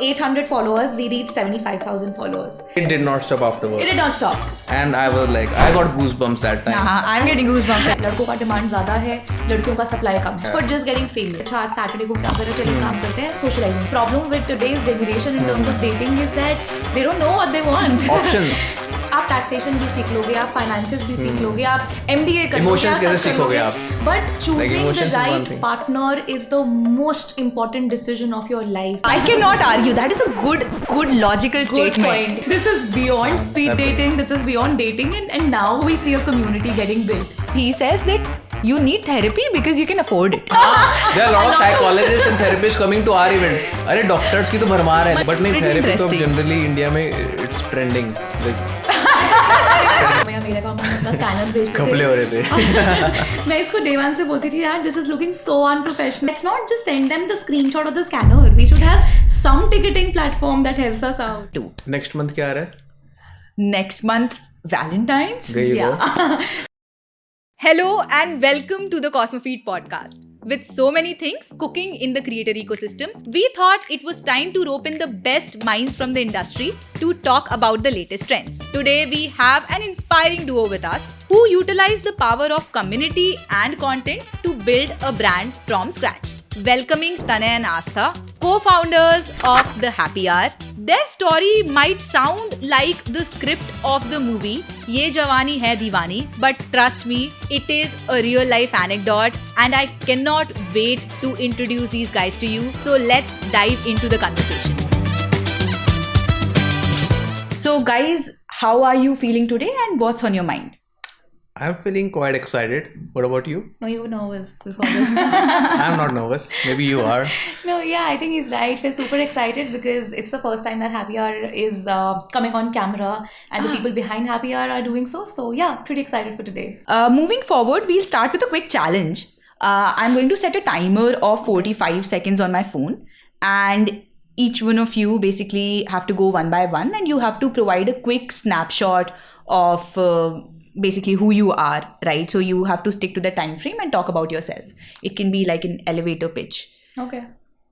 800 followers, we reached 75,000 followers. It did not stop afterwards. It did not stop. And I was like, I got goosebumps that time. I'm getting goosebumps. लड़कों का demand ज़्यादा है, लड़कियों का supply कम है. For just getting famous. अच्छा आज Saturday को क्या करें, चलिए काम करते हैं. Socializing. Problem with today's generation in terms of dating is that they don't know what they want. Options. आप टैक्सेशन भी सीख लोगे, आप फाइनेंसेस भी सीख लोगे, आप MBA कर लोगे, Emotions कैसे सीखोगे आप? But choosing the emotions is one right thing. partner is the most important decision of your life. I cannot argue. That is a good logical Good statement. point. This is beyond speed dating. This is beyond dating, and now we see a community getting built. He says that you need therapy because you can afford it. There are a lot of psychologists and therapists coming to our events. अरे doctors की तो भरमार है, but नहीं therapy तो generally India में it's trending. मेरे को अपना स्कैनर भेजते थे. कपड़े हो रहे थे. मैं इसको day one से बोलती थी यार, this is looking so unprofessional. Let's not just send them the screenshot of the scanner. We should have some ticketing platform that helps us out. Next month क्या आ रहा है? Next month, Valentine's. There you go. Hello and welcome to the Cosmofeed Podcast. With so many things cooking in the creator ecosystem, we thought it was time to rope in the best minds from the industry to talk about the latest trends. Today we have an inspiring duo with us who utilize the power of community and content to build a brand from scratch. Welcoming Tanay and Aastha, co-founders of The Happy Hour. Their story might sound like the script of the movie Ye Jawani Hai Deewani, but trust me, it is a real life anecdote and I cannot wait to introduce these guys to you. So let's dive into the conversation. So guys, how are you feeling today and what's on your mind? I'm feeling quite excited. What about you? No, you were nervous before this. I'm not nervous. Maybe you are. No, yeah, I think he's right. We're super excited because it's the first time that Happy Hour is coming on camera and the people behind Happy Hour are doing so. So yeah, pretty excited for today. Moving forward, we'll start with a quick challenge. I'm going to set a timer of 45 seconds on my phone and each one of you basically have to go one by one and you have to provide a quick snapshot of basically who you are, right? So you have to stick to the time frame and talk about yourself. It can be like an elevator pitch. Okay.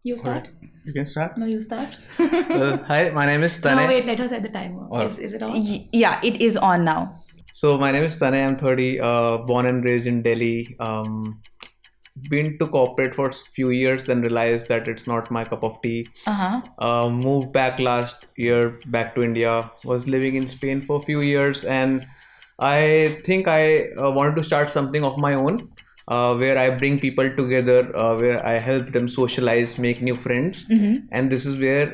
You start? Alright. You can start. No, you start. Hi, my name is Tanay. No, wait, let her set the timer. Is it on? Yeah, it is on now. So my name is Tanay. I'm 30, born and raised in Delhi. Been to corporate for a few years, then realized that it's not my cup of tea. Moved back last year back to India. Was living in Spain for a few years, and I think I wanted to start something of my own, where I bring people together, where I help them socialize, make new friends. And this is where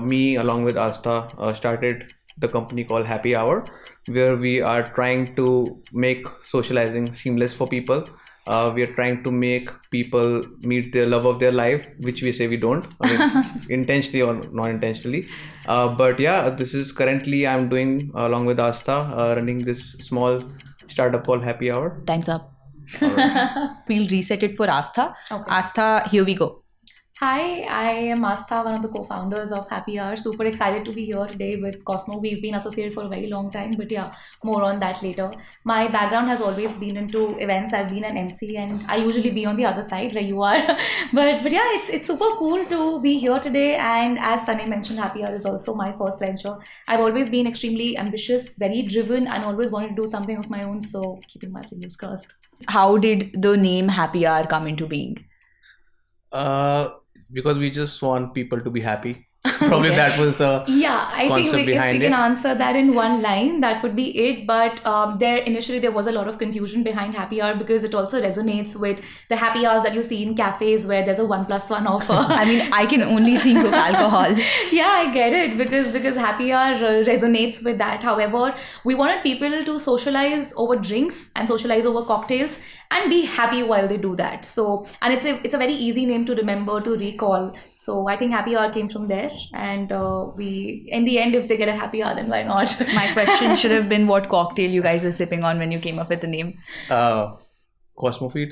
me along with Aastha started the company called Happy Hour, where we are trying to make socializing seamless for people. We are trying to make people meet the love of their life, which we say we don't, I mean, intentionally or non-intentionally. But yeah, this is currently I'm doing along with Aastha, running this small startup called Happy Hour. Time's up. Right. We'll reset it for Aastha. Okay. Astha, here we go. Hi, I am Aastha, one of the co-founders of Happy Hour. Super excited to be here today with Cosmo. We've been associated for a very long time, but yeah, more on that later. My background has always been into events. I've been an MC and I usually be on the other side where you are. but yeah, it's super cool to be here today. And as Tanay mentioned, Happy Hour is also my first venture. I've always been extremely ambitious, very driven, and always wanted to do something of my own. So keeping my fingers crossed. How did the name Happy Hour come into being? Because we just want people to be happy. Probably that was the I concept think if behind we it. can answer that in one line, that would be it. But initially there was a lot of confusion behind Happy Hour because it also resonates with the happy hours that you see in cafes where there's a 1+1 offer. I mean, I can only think of alcohol. Yeah, I get it because Happy Hour resonates with that. However, we wanted people to socialize over drinks and socialize over cocktails and be happy while they do that. So, and it's a very easy name to remember, to recall. So I think Happy Hour came from there. And we, in the end, if they get a happy hour, then why not? My question should have been what cocktail you guys are sipping on when you came up with the name. Cosmofeed.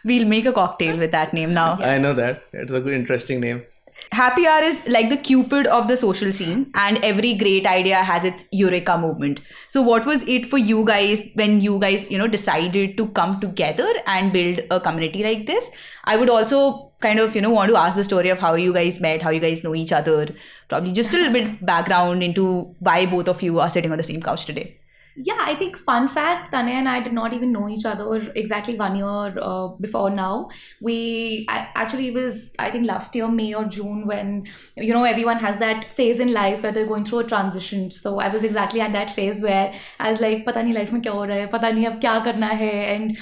We'll make a cocktail with that name now. I know that. It's a good, interesting name. Happy hour is like the Cupid of the social scene, and every great idea has its eureka moment. So what was it for you guys when you guys, decided to come together and build a community like this? I would also kind of, want to ask the story of how you guys met, how you guys know each other, probably just a little bit background into why both of you are sitting on the same couch today. Yeah, I think fun fact, Tanay and I did not even know each other exactly 1 year before now. It was, I think, last year, May or June, when, everyone has that phase in life where they're going through a transition. So I was exactly at that phase where I was like, pata nahi life mein kya ho raha hai, pata nahi ab kya karna hai. And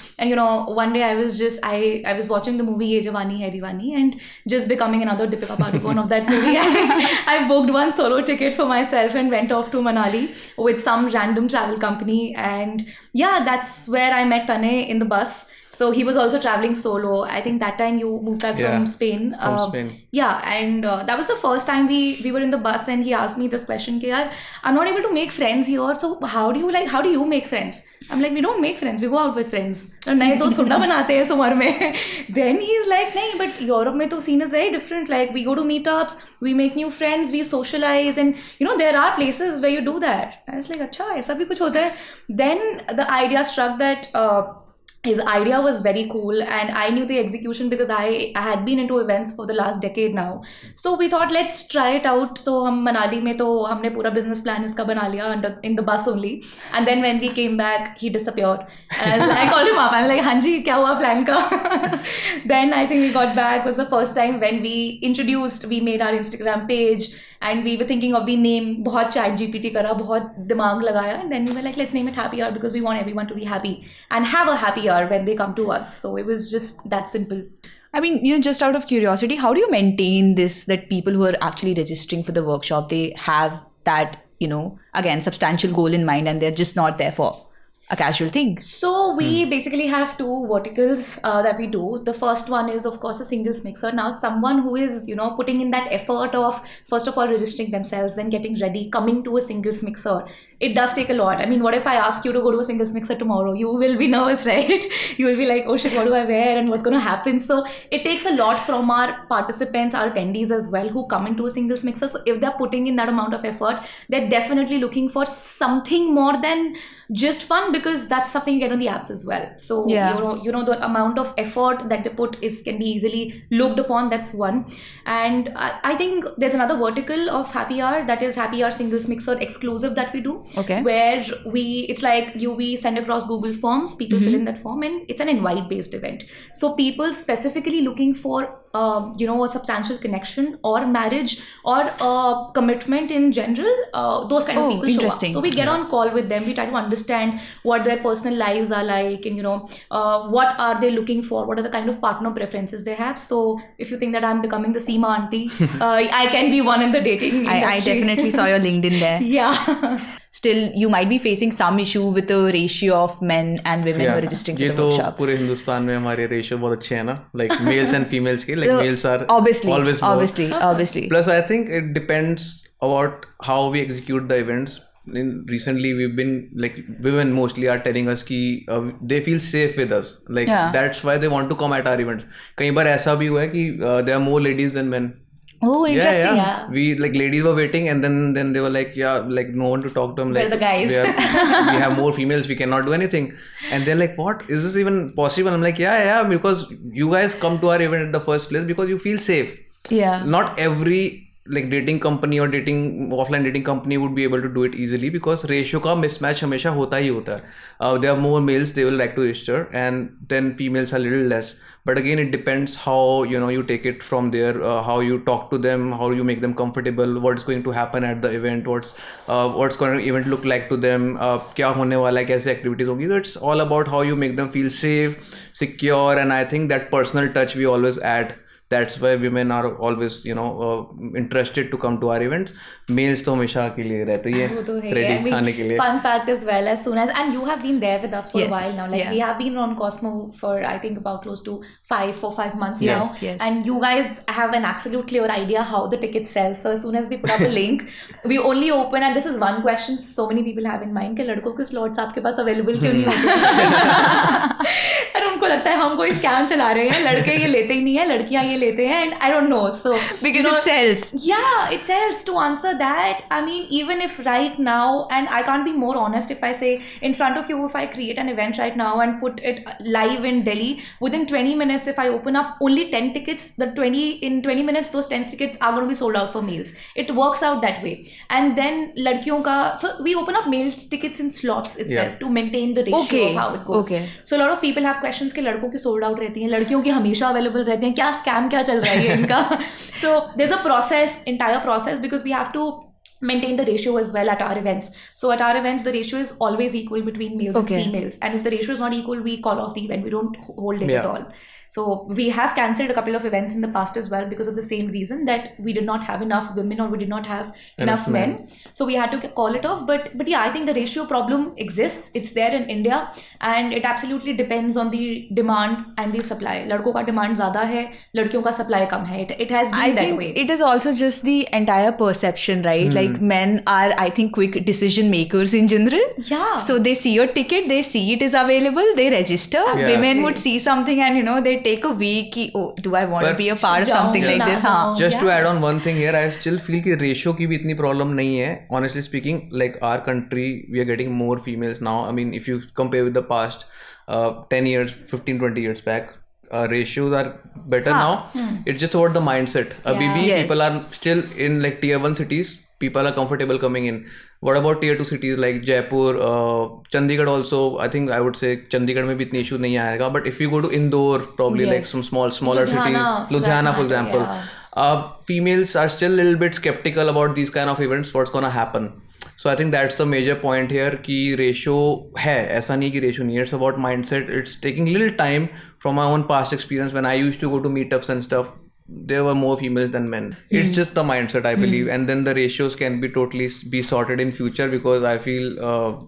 one day I was watching the movie Ye Jawani Hai Diwani and just becoming another Deepika Padukone of that movie. I booked one solo ticket for myself and went off to Manali with some random travel company, and yeah, that's where I met Tanay in the bus. So he was also traveling solo. I think that time you moved back from Spain. Yeah, and that was the first time we were in the bus, and he asked me this question, Yaar, I'm not able to make friends here. So how do you make friends? I'm like, we don't make friends, we go out with friends. Naye dost thodi na banate hain summer mein. Then he's like, nahi, but Europe mein to scene is very different. Like, we go to meetups, we make new friends, we socialize, and there are places where you do that. I was like, acha, aisa bhi kuch hota hai. Then the idea struck that his idea was very cool, and I knew the execution because I had been into events for the last decade now. So we thought, let's try it out. So hum Manali mein to humne pura business plan iska bana liya in the bus only. And then when we came back, he disappeared. And I was like, I called him up. I'm like, Hanji, kya hua plan ka? Then I think we got back. It was the first time when we made our Instagram page, and we were thinking of the name. Bahut chat GPT kara, bahut dimag lagaya, and then we were like, let's name it Happy Hour because we want everyone to be happy and have a happy hour when they come to us. So it was just that simple. I mean, just out of curiosity, how do you maintain this, that people who are actually registering for the workshop, they have that, again, substantial goal in mind, and they're just not there for a casual thing? So we basically have two verticals that we do. The first one is, of course, a singles mixer. Now, someone who is, putting in that effort of, first of all, registering themselves, then getting ready, coming to a singles mixer. It does take a lot. I mean, what if I ask you to go to a singles mixer tomorrow? You will be nervous, right? You will be like, oh shit, what do I wear and what's going to happen? So it takes a lot from our participants, our attendees as well, who come into a singles mixer. So if they're putting in that amount of effort, they're definitely looking for something more than just fun, because that's something you get on the apps as well. So the amount of effort that they put can be easily looked upon. That's one. And I think there's another vertical of Happy Hour, that is Happy Hour Singles Mixer exclusive that we do. Okay. Where it's like we send across Google Forms, people fill in that form, and it's an invite based event. So people specifically looking for a substantial connection or marriage or a commitment in general, those kind of people show up. So we get on call with them, we try to understand what their personal lives are like, and what are they looking for, what are the kind of partner preferences they have. So if you think that I'm becoming the Seema auntie, I can be one in the dating industry. I definitely saw your LinkedIn there. Yeah. Still, you might be facing some issue with the ratio of men and women who are registering for the workshop. पूरे हिंदुस्तान में हमारे ratio बहुत अच्छे हैं ना, like males and females के, like males are obviously always more. Obviously. Plus, I think it depends about how we execute the events. Recently, we've been like, women mostly are telling us कि they feel safe with us. Like that's why they want to come at our events. कई बार ऐसा भी हुआ है कि there are more ladies than men. Oh, interesting. Yeah. We ladies were waiting, and then they were like, no one to talk to them. Where are the guys? We have more females, we cannot do anything. And they're like, what? Is this even possible? I'm like, yeah, because you guys come to our event in the first place because you feel safe. Yeah. Not every dating company or offline dating company would be able to do it easily, because ratio का mismatch हमेशा होता ही होता है. There are more males, they will like to register, and then females are a little less. But again, it depends how you take it from there, how you talk to them, how you make them comfortable, what's going to happen at the event, what's going to event look like to them, क्या होने वाला है, कैसे activities होंगी. So it's all about how you make them feel safe, secure, and I think that personal touch we always add. That's why women are always, interested to come to our events. Males तो हमेशा के लिए रहते हैं ready आने के लिए. Fun fact as well, as soon as, and you have been there with us for a while now. Like we have been on Cosmo for I think about close to 4-5 months now. Yes. And you guys have an absolute clear idea how the tickets sell. So as soon as we put up a link, we only open, and this is one question so many people have in mind कि लड़कों के slots आपके पास available क्यों नहीं होते? और उनको लगता है हम कोई scam चला रहे हैं, लड़के ये लेते ही नहीं है, लड़कियां ये लेते हैं, and I don't know. So because it sells. Yeah, it sells. To answer that, I mean, even if right now, and I can't be more honest if I say in front of you, if I create an event right now and put it live in Delhi, within 20 minutes, if I open up only 10 tickets, in 20 minutes, those 10 tickets are going to be sold out for males. It works out that way. And then ladkiyon ka, so we open up males tickets in slots itself to maintain the ratio of how it goes. Okay. So a lot of people have questions कि लड़कों की sold out रहती हैं, लड़कियों की हमेशा available रहते हैं, क्या scam क्या चल रहा है इनका. So there's a process, entire process, because we have to maintain the ratio as well at our events. So at our events, the ratio is always equal between males and females. And if the ratio is not equal, we call off the event. We don't hold it at all. So we have cancelled a couple of events in the past as well because of the same reason, that we did not have enough women or we did not have enough men. So we had to call it off. But yeah, I think the ratio problem exists. It's there in India, and it absolutely depends on the demand and the supply. लड़कों का demand ज़्यादा है, लड़कियों का supply कम है. It has been that way. I think it is also just the entire perception, right? Like men are, I think, quick decision makers in general. Yeah. So they see a ticket, they see it is available, they register. Women would see something and they take a week. Do I want to be a part of something like this? Just to add on one thing here, I still feel कि ratio की भी इतनी problem नहीं है. Honestly speaking, like our country, we are getting more females now. I mean, if you compare with the past 10 years, 15, 20 years back, ratios are better now. It's just about the mindset. People are still in like tier 1 cities. People are comfortable coming in. What about tier 2 cities like Jaipur, Chandigarh also? I think I would say Chandigarh में भी इतनी issue नहीं आएगा. But if you go to Indore, probably like some smaller cities, Ludhiana for example, females are still a little bit skeptical about these kind of events. What's gonna happen? So I think that's the major point here कि ratio है, ऐसा नहीं कि ratio नहीं है. It's about mindset. It's taking little time. From my own past experience, when I used to go to meetups and stuff, there were more females than men. It's just the mindset, I believe, and then the ratios can be totally be sorted in future, because I feel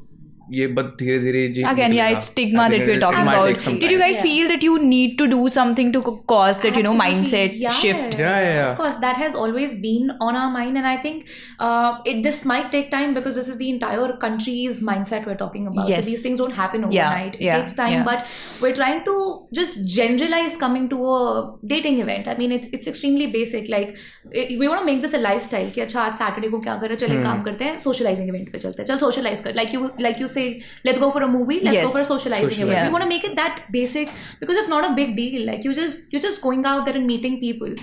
ये बस धीरे-धीरे again, it's stigma that we're talking about. Did you guys feel that you need to do something to cause that mindset shift? Of course, that has always been on our mind, and I think this might take time, because this is the entire country's mindset we're talking about. So these things don't happen overnight. It takes time, but we're trying to just generalize coming to a dating event. I mean, it's extremely basic. Like we want to make this a lifestyle. कि अच्छा आज Saturday को क्या करें, चले काम करते हैं, सोशलाइजिंग इवेंट पे चलते हैं, चल सोशलाइज कर. Like you say, let's go for a movie, let's go for a socializing event. We want to make it that basic, because it's not a big deal. Like you're just going out there and meeting people.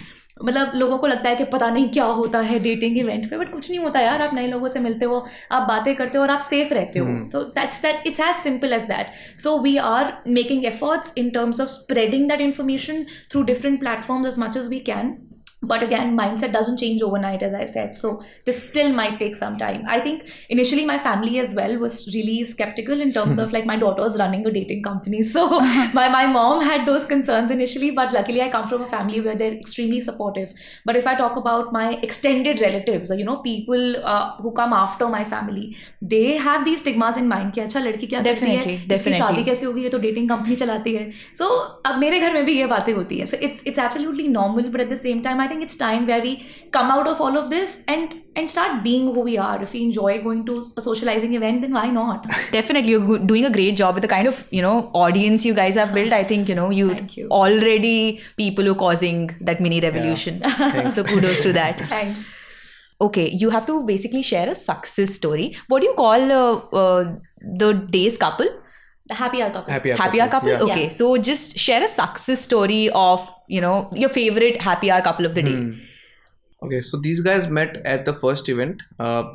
मतलब लोगों को लगता है कि पता नहीं क्या होता है डेटिंग इवेंट पे, बट कुछ नहीं होता यार. आप नए लोगों से मिलते हो, आप बातें करते हो और आप सेफ रहते हो. So that's it's as simple as that. So we are making efforts in terms of spreading that information through different platforms as much as we can. But again, mindset doesn't change overnight, as I said. So this still might take some time. I think initially my family as well was really skeptical in terms of like my daughter's running a dating company. So my mom had those concerns initially, but luckily I come from a family where they're extremely supportive. But if I talk about my extended relatives, or people who come after my family, they have these stigmas in mind कि अच्छा लड़की क्या करती है, इसकी शादी कैसे होगी, ये तो dating company चलाती है. So अब मेरे घर में भी ये बातें होती हैं. So it's absolutely normal, but at the same time I think it's time where we come out of all of this and start being who we are. If we enjoy going to a socializing event, then why not? Definitely, you're doing a great job with the kind of audience you guys have built. I think you already people who are causing that mini revolution. So kudos to that. Thanks. Okay, you have to basically share a success story. What do you call the day's couple? The happy hour couple. Happy hour couple? Yeah. Okay, so just share a success story of, your favorite happy hour couple of the day. Okay, so these guys met at the first event.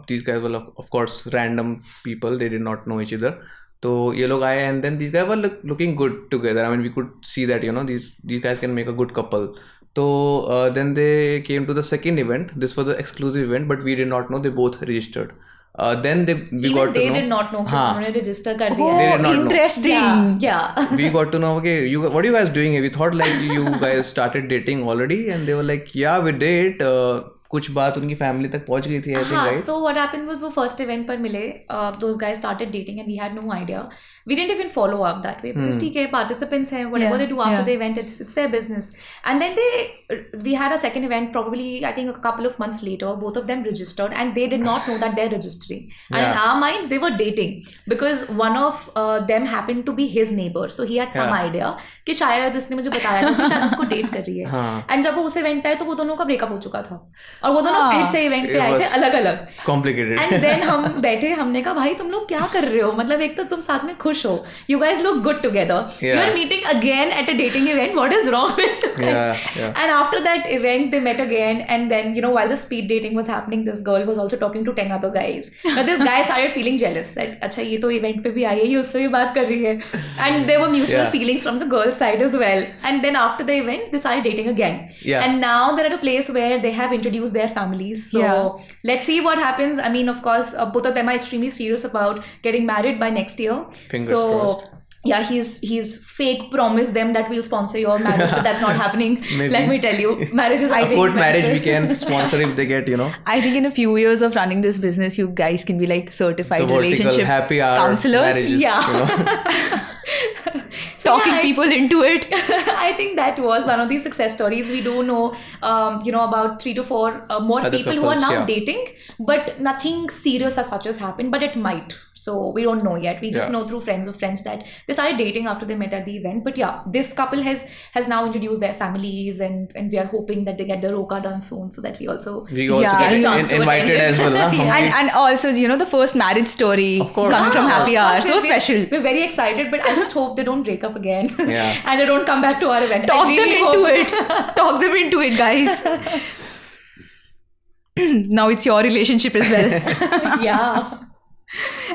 These guys were, of course, random people. They did not know each other. So ye log aaye, and then these guys were looking good together. I mean, we could see that, these guys can make a good couple. So then they came to the second event. This was an exclusive event, but we did not know. They both registered. Then we got to know. They did not know. उन्होंने register कर दिया. They did not interesting. Yeah. We got to know. Okay, what are you guys doing? We thought like you guys started dating already, and they were like, yeah, we did. कुछ बात उनकी family तक पहुंच गई थी, I think, right? So what happened was वो first event पर मिले, those guys started dating and we had no idea. We didn't even follow up that way because ठीक है, participants हैं, whatever they do after the event, it's their business. And then we had a second event probably I think a couple of months later. Both of them registered and they did not know that they're registering. And in our minds they were dating because one of them happened to be his neighbor. So he had some idea कि शायद उसने मुझे बताया था कि शायद उसको date कर रही है. And जब वो उस event पे आए तो वो दोनों का ब्रेकअप हो चुका था और वो दोनों फिर से event पे आए थे अलग अलग. Complicated. And then हम बैठे, हमने कहा भाई तुम लोग क्या कर रहे हो, मतलब एक तो तुम साथ में खुश हो, you guys look good together, you are meeting again at a dating event, what is wrong with you guys? And after that event they met again and then while the speed dating was happening this girl was also talking to 10 other guys. Now this guy started feeling jealous that अच्छा ये तो event पे भी आई है, ये उससे भी बात कर रही है, and there were mutual feelings from the girl's side as well. And then after the event they started dating again. And now they're at a place where they have introduced their families, so let's see what happens. I mean, of course both of them are extremely serious about getting married by next year. Fingers crossed. Yeah, he's fake promised them that we'll sponsor your marriage, but that's not happening. Let me tell you, marriage is a good marriage we can sponsor if they get, I think in a few years of running this business, you guys can be like certified relationship happy hour counselors. Marriages, Talking people into it. I think that was one of the success stories. We do know, about 3 to 4 more other people couples, who are now dating, but nothing serious as such has happened. But it might. So we don't know yet. We just know through friends of friends that they started dating after they met at the event. But yeah, this couple has now introduced their families, and we are hoping that they get the Dhokha done soon, so that we also get a chance to invited as well. And also, the first marriage story coming from Happy Hour, so special. We're very excited, but I just hope they don't break up again. And they don't come back to our event. Talk them into it, guys. Now it's your relationship as well.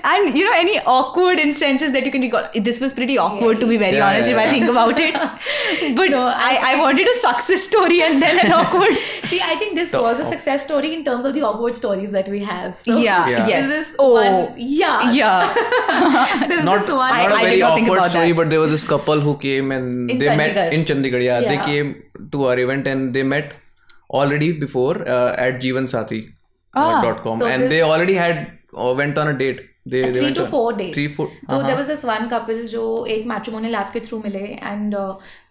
And any awkward instances that you can recall? This was pretty awkward, to be very honest, if I think about it. But no, I wanted a success story and then an awkward. See, I think this was a success story in terms of the awkward stories that we have. So yes. This is one, Not a very awkward story, but there was this couple who came and they met in Chandigarh. They came to our event and they met already before at jeevansathi.com, and they already had went on a date. They 3 to 4 days. 3-4. So there was this one couple जो एक matrimonial app के through मिले, and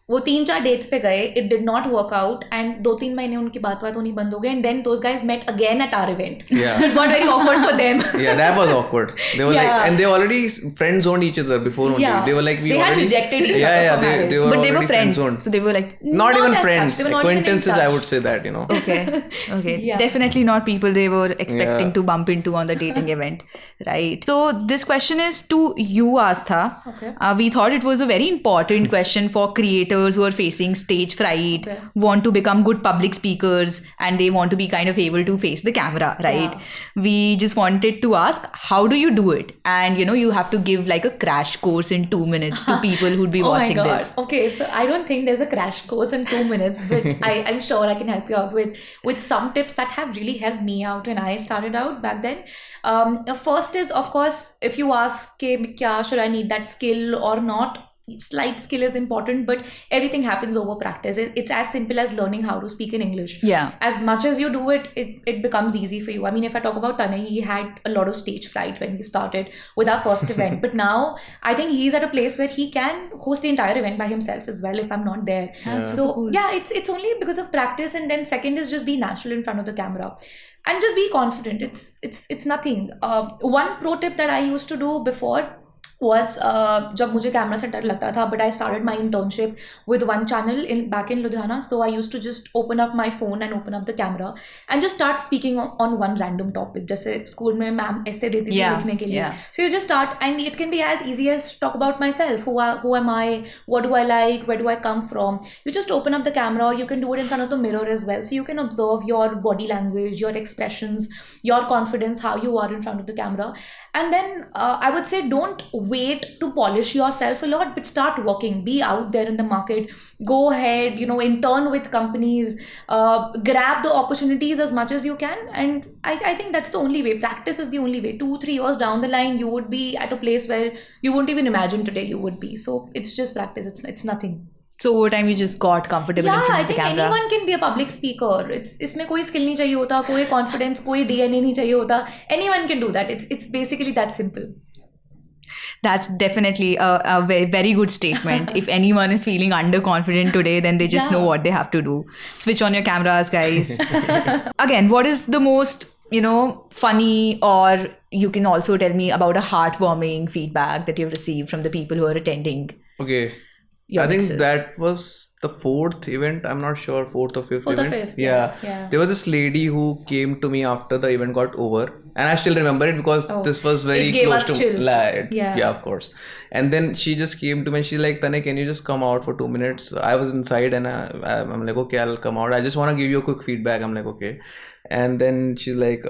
वो 3-4 dates पे गए. It did not work out, and 2-3 महीने उनकी बात होनी बंद हो गई. And then those guys met again at our event. So it got very awkward for them. That was awkward. They were like, and they already friend zoned each other before only. They were like, they had rejected each other for marriage. But they were friends, so they were like not even friends, acquaintances. I would say that Okay. Definitely not people they were expecting to bump into on the dating event, right? So this question is to you, Aastha. We thought it was a very important question for creators who are facing stage fright, want to become good public speakers, and they want to be kind of able to face the camera, right? We just wanted to ask, how do you do it? And you have to give like a crash course in 2 minutes to people who'd be watching this. Okay, so I don't think there's a crash course in 2 minutes, but I'm sure I can help you out with some tips that have really helped me out when I started out back then. First is, of course, if you ask, should I need that skill or not? Slight skill is important, but everything happens over practice. It's as simple as learning how to speak in English. As much as you do it, it becomes easy for you. I mean, if I talk about Tanay, he had a lot of stage fright when we started with our first event, but now I think he's at a place where he can host the entire event by himself as well if I'm not there. So cool. It's only because of practice. And then second is just be natural in front of the camera and just be confident. It's nothing. One pro tip that I used to do before was जब मुझे camera से डर लगता था, but I started my internship with one channel back in Ludhiana, so I used to just open up my phone and open up the camera and just start speaking on one random topic. जैसे school में ma'am ऐसे देती थी लिखने के लिए. So you just start, and it can be as easy as talk about myself. Who am I? What do I like? Where do I come from? You just open up the camera, or you can do it in front of the mirror as well. So you can observe your body language, your expressions, your confidence, how you are in front of the camera. And then I would say don't wait to polish yourself a lot, but start working. Be out there in the market. Go ahead, intern with companies. Grab the opportunities as much as you can. And I think that's the only way. Practice is the only way. 2-3 years down the line, you would be at a place where you wouldn't even imagine today you would be. So it's just practice. It's nothing. So over time you just got comfortable in front of the camera. Yeah, I think anyone can be a public speaker. इसमें कोई skill नहीं चाहिए होता, कोई confidence, कोई DNA नहीं चाहिए होता. Anyone can do that. It's basically that simple. That's definitely a very, very good statement. If anyone is feeling underconfident today, then they just know what they have to do. Switch on your cameras, guys. Again, what is the most, funny, or you can also tell me about a heartwarming feedback that you've received from the people who are attending? Okay. I think that was the fourth event. I'm not sure, fourth or fifth Fourth event. or fifth, yeah. There was this lady who came to me after the event got over, and I still remember it because this was very close to chills. Yeah, of course. And then she just came to me and she's like, Tanay, can you just come out for 2 minutes? I was inside and I'm like, okay, I'll come out. I just want to give you a quick feedback. I'm like, okay. And then she's like,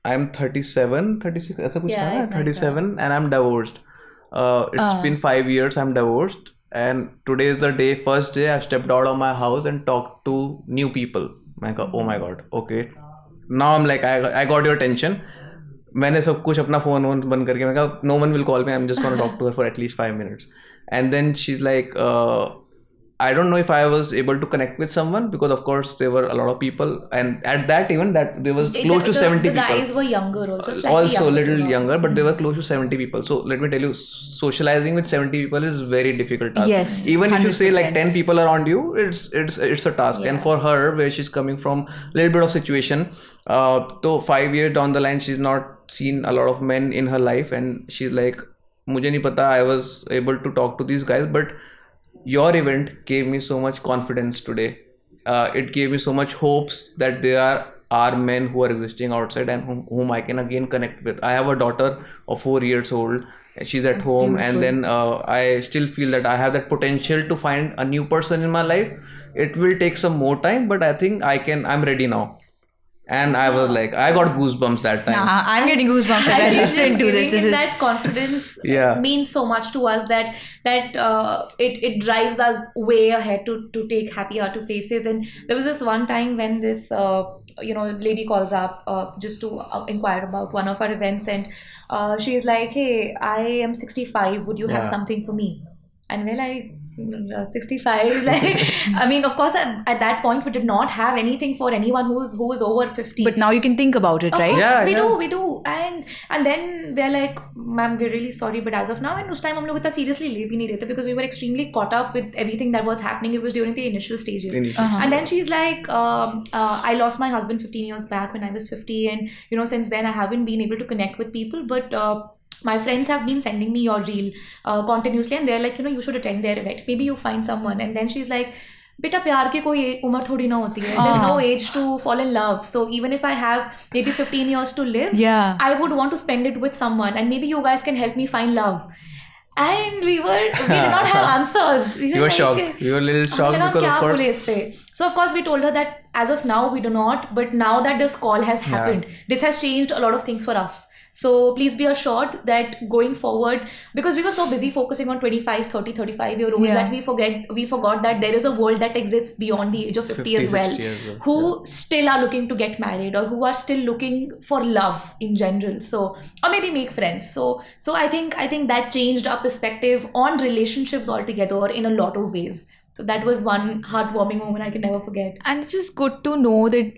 I'm 37, 36, ऐसा कुछ था ना? 37 and I'm divorced. It's been 5 years, I'm divorced. And today is the day, first day I stepped out of my house and talked to new people. I go, oh my god, okay. Now I'm like, I got your attention. मैंने सब कुछ अपना phone बंद करके मैं कहा, no one will call me, I'm just going to talk to her for at least 5 minutes. And then she's like, I don't know if I was able to connect with someone because of course there were a lot of people, and at that event that there was close to 70 people. The guys were younger also, also a little younger, but they were close to 70 people. So let me tell you, socializing with 70 people is very difficult task. Yes, even 100%. If you say like 10 people around you, it's a task. And for her, where she's coming from a little bit of situation, so 5 years down the line she's not seen a lot of men in her life, and she's like, मुझे नहीं पता, I was able to talk to these guys, but your event gave me so much confidence today. It gave me so much hopes that there are men who are existing outside and whom I can again connect with. I have a daughter of 4 years old. She's at home, beautiful. And then I still feel that I have that potential to find a new person in my life. It will take some more time, but I think I'm ready now. And I was like, I got goosebumps that time. I'm getting goosebumps as I listen to this. This is that confidence means so much to us that it drives us way ahead to take happy hour to places. And there was this one time when this lady calls up just to inquire about one of our events, and she's like, hey, I am 65. Would you have something for me? And we're like, 65, like, I mean, of course at that point we did not have anything for anyone who was over 50, but now you can think about it, right? We do, and then we're like, ma'am, we're really sorry, but as of now, and उस time हम लोग इतना seriously ले भी नहीं रहे थे because we were extremely caught up with everything that was happening. It was during the initial stages. And then she's like, I lost my husband 15 years back when I was 50, and since then I haven't been able to connect with people, but my friends have been sending me your reel continuously, and they're like, you should attend their event. Maybe you find someone. And then she's like, बेटा प्यार की कोई उम्र थोड़ी ना होती है. There's no age to fall in love. So even if I have maybe 15 years to live, I would want to spend it with someone, and maybe you guys can help me find love. And we did not have answers. You were shocked. We were a little shocked because of course. So of course we told her that as of now we do not, but now that this call has happened, this has changed a lot of things for us. So please be assured that going forward, because we were so busy focusing on 25, 30, 35 year olds that we forgot that there is a world that exists beyond the age of 50 as well, who still are looking to get married or who are still looking for love in general. So, or maybe make friends. So I think that changed our perspective on relationships altogether in a lot of ways. So that was one heartwarming moment I can never forget. And it's just good to know that,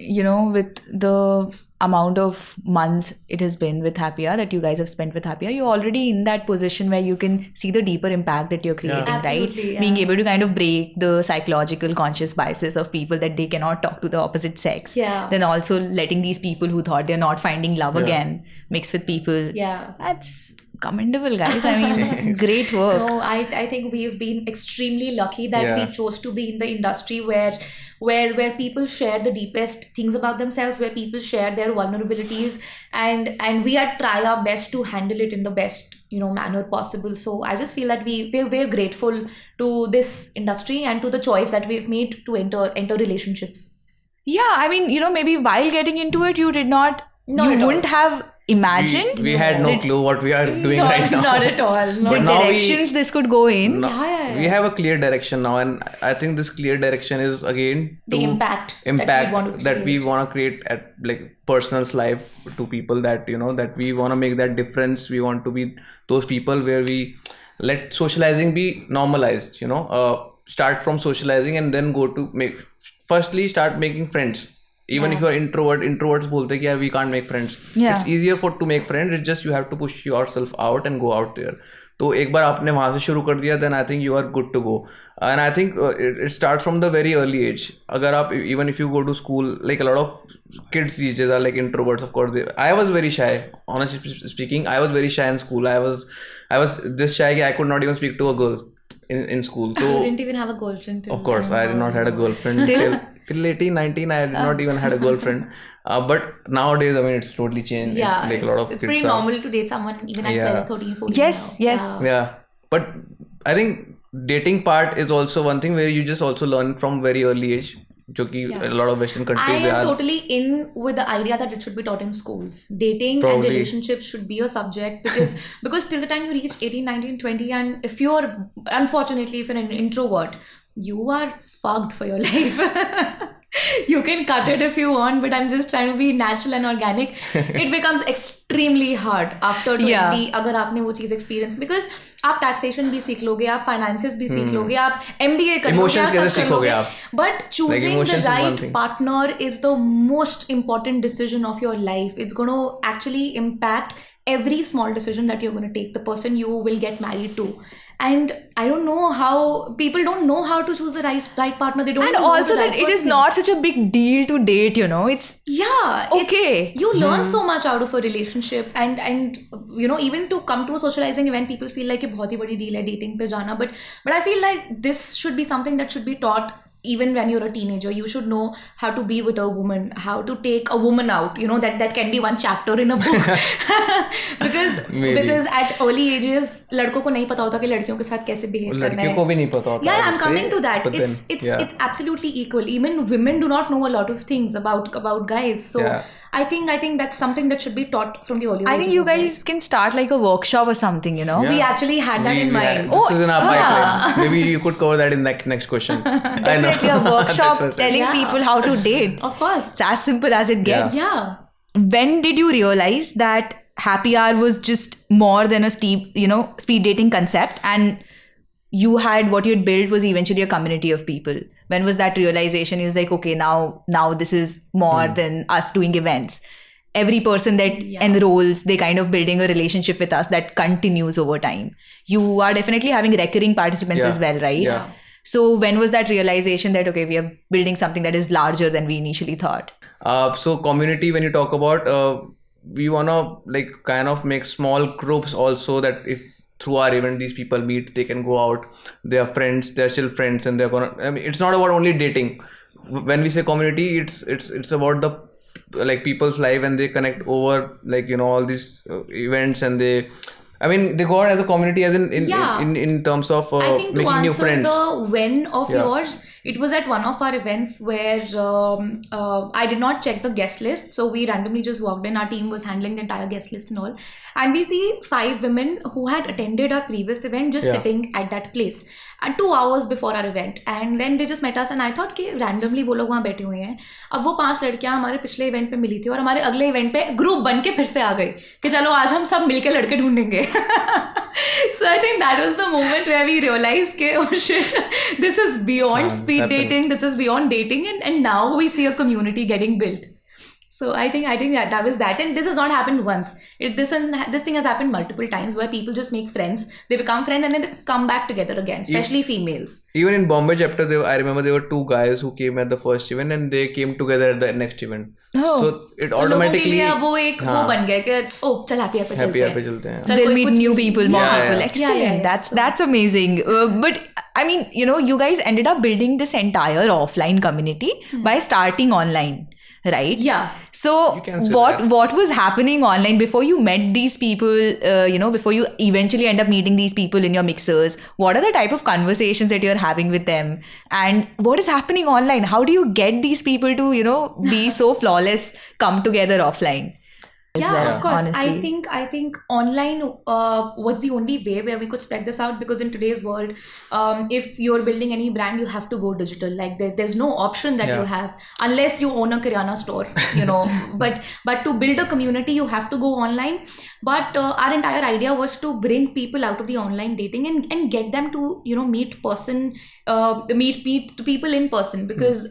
with the amount of months it has been with Happier that you guys have spent with Happier, you're already in that position where you can see the deeper impact that you're creating, right? Being able to kind of break the psychological conscious biases of people that they cannot talk to the opposite sex. Then also letting these people who thought they're not finding love again mix with people. That's commendable, guys. I mean, great work. No, I think we've been extremely lucky that we chose to be in the industry where people share the deepest things about themselves, where people share their vulnerabilities, and we try our best to handle it in the best manner possible. So I just feel that we're grateful to this industry and to the choice that we've made to enter relationships. Yeah, I mean, maybe while getting into it, you did not. You wouldn't have imagined. We had no clue what we are doing right now. Not at all. The directions this could go in. We have a clear direction now, and I think this clear direction is again the impact that we want to create at like person's life to people that that we want to make that difference. We want to be those people where we let socializing be normalized. start from socializing and then go to firstly start making friends. Even if you're introverts bolte ki we can't make friends. It's easier to make friends. It's just you have to push yourself out and go out there. तो एक बार आपने वहाँ से शुरू कर दिया, then I think you are good to go. And I think it starts from the very early age. अगर आप even if you go to school, like a lot of kids these days are like introverts. Of course, I was very shy. Honestly speaking, I was very shy in school. I was this shy that I could not even speak to a girl in school. So you didn't even have a girlfriend. Of course, I did not had a girlfriend till 18, 19. I did not even had a girlfriend. But nowadays, I mean, it's totally changed. Yeah, like a lot of it's pretty normal to date someone even at 12, 13, 14. Yes, now. yes. Yeah. But I think dating part is also one thing where you just also learn from very early age. A lot of Western countries. I am totally in with the idea that it should be taught in schools. Dating and relationships should be a subject because till the time you reach 18, 19, 20, and if you're unfortunately if you're an introvert, you are fucked for your life. You can cut it if you want, but I'm just trying to be natural and organic. It becomes extremely hard after 20 अगर आपने वो चीज़ experience, because आप taxation भी सीख लोगे, आप finances भी सीख लोगे, आप MBA कर लोगे, आप सब कर लोगे. But choosing the right partner is the most important decision of your life. It's going to actually impact every small decision that you're going to take, the person you will get married to. And I don't know how people don't know how to choose the right partner. They don't. And also that it is not such a big deal to date. It's okay. You learn so much out of a relationship, and even to come to a socializing event, people feel like a बहुत ही बड़ी deal है dating पे जाना. But I feel like this should be something that should be taught. Even when you're a teenager, you should know how to be with a woman, how to take a woman out. That can be one chapter in a book. because at early ages, लड़कों को नहीं पता होता कि लड़कियों के साथ कैसे behave करना है. लड़कियों को भी नहीं पता होता. Yeah, I'm coming to that. It's absolutely equal. Even women do not know a lot of things about guys. So I think that's something that should be taught from the early ages. I think you guys can start like a workshop or something, Yeah. We actually had that in mind. This is in our pipeline. Maybe you could cover that in the next question. Definitely a workshop telling people how to date. Of course. It's as simple as it gets. Yeah. When did you realize that happy hour was just more than a speed dating concept, and you had what you had built was eventually a community of people? When was that realization? It was like, okay, now this is more than us doing events. Every person that enrolls, they kind of building a relationship with us that continues over time. You are definitely having recurring participants as well, right? Yeah. So when was that realization that, okay, we are building something that is larger than we initially thought? So community, when you talk about, we want to kind of make small groups also, that if through our event these people meet, they can go out, they are friends, they're still friends, and they're gonna, I mean, it's not about only dating. When we say community, it's about the people's life, and they connect over all these events, and they go out as a community, as in terms of making new friends. The when of yours, it was at one of our events where I did not check the guest list, so we randomly just walked in. Our team was handling the entire guest list and all, and we see 5 women who had attended our previous event just sitting at that place, and 2 hours before our event, and then they just met us, and I thought कि randomly वो लोग वहाँ बैठे हुए हैं. अब वो 5 लड़कियाँ हमारे पिछले इवेंट पे मिली थी और हमारे अगले इवेंट पे ग्रुप बन के फिर से आ गई कि चलो आज हम सब मिलके लड़के ढूंढेंगे. So I think that was the moment where we realized that, oh shit, this is beyond speed dating, this is beyond dating, and now we see a community getting built. So I think that was that, and this has not happened once. This thing has happened multiple times where people just make friends, they become friends, and then they come back together again, especially females. Even in Bombay chapter, I remember there were 2 guys who came at the first event, and they came together at the next event. Oh. So it automatically वो एक वो बन गया कि oh चल happy hour पे चलते हैं. They'll meet new people, more people. Excellent. That's amazing. But I mean, you guys ended up building this entire offline community by starting online. Right? Yeah. So what was happening online before you met these people, before you eventually end up meeting these people in your mixers? What are the type of conversations that you're having with them? And what is happening online? How do you get these people to, be so flawless, come together offline? Yeah, well, of course. honestly. I think online was the only way where we could spread this out, because in today's world, if you're building any brand, you have to go digital. Like there's no option that you have unless you own a Kirana store, you know. but to build a community, you have to go online. But our entire idea was to bring people out of the online dating and get them to, you know, meet people in person, because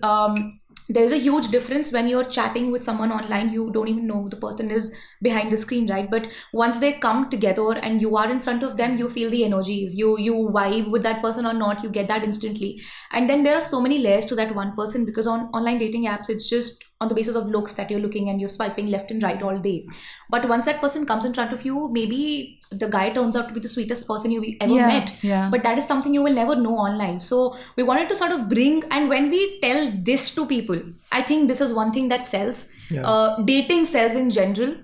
there's a huge difference when you're chatting with someone online. You don't even know who the person is behind the screen, right? But once they come together and you are in front of them, you feel the energies. You vibe with that person or not, you get that instantly. And then there are so many layers to that one person, because on online dating apps, it's just on the basis of looks that you're looking and you're swiping left and right all day. But once that person comes in front of you, maybe the guy turns out to be the sweetest person you ever met. Yeah. But that is something you will never know online. So we wanted to sort of bring, and when we tell this to people, I think this is one thing that sells. Dating sells in general.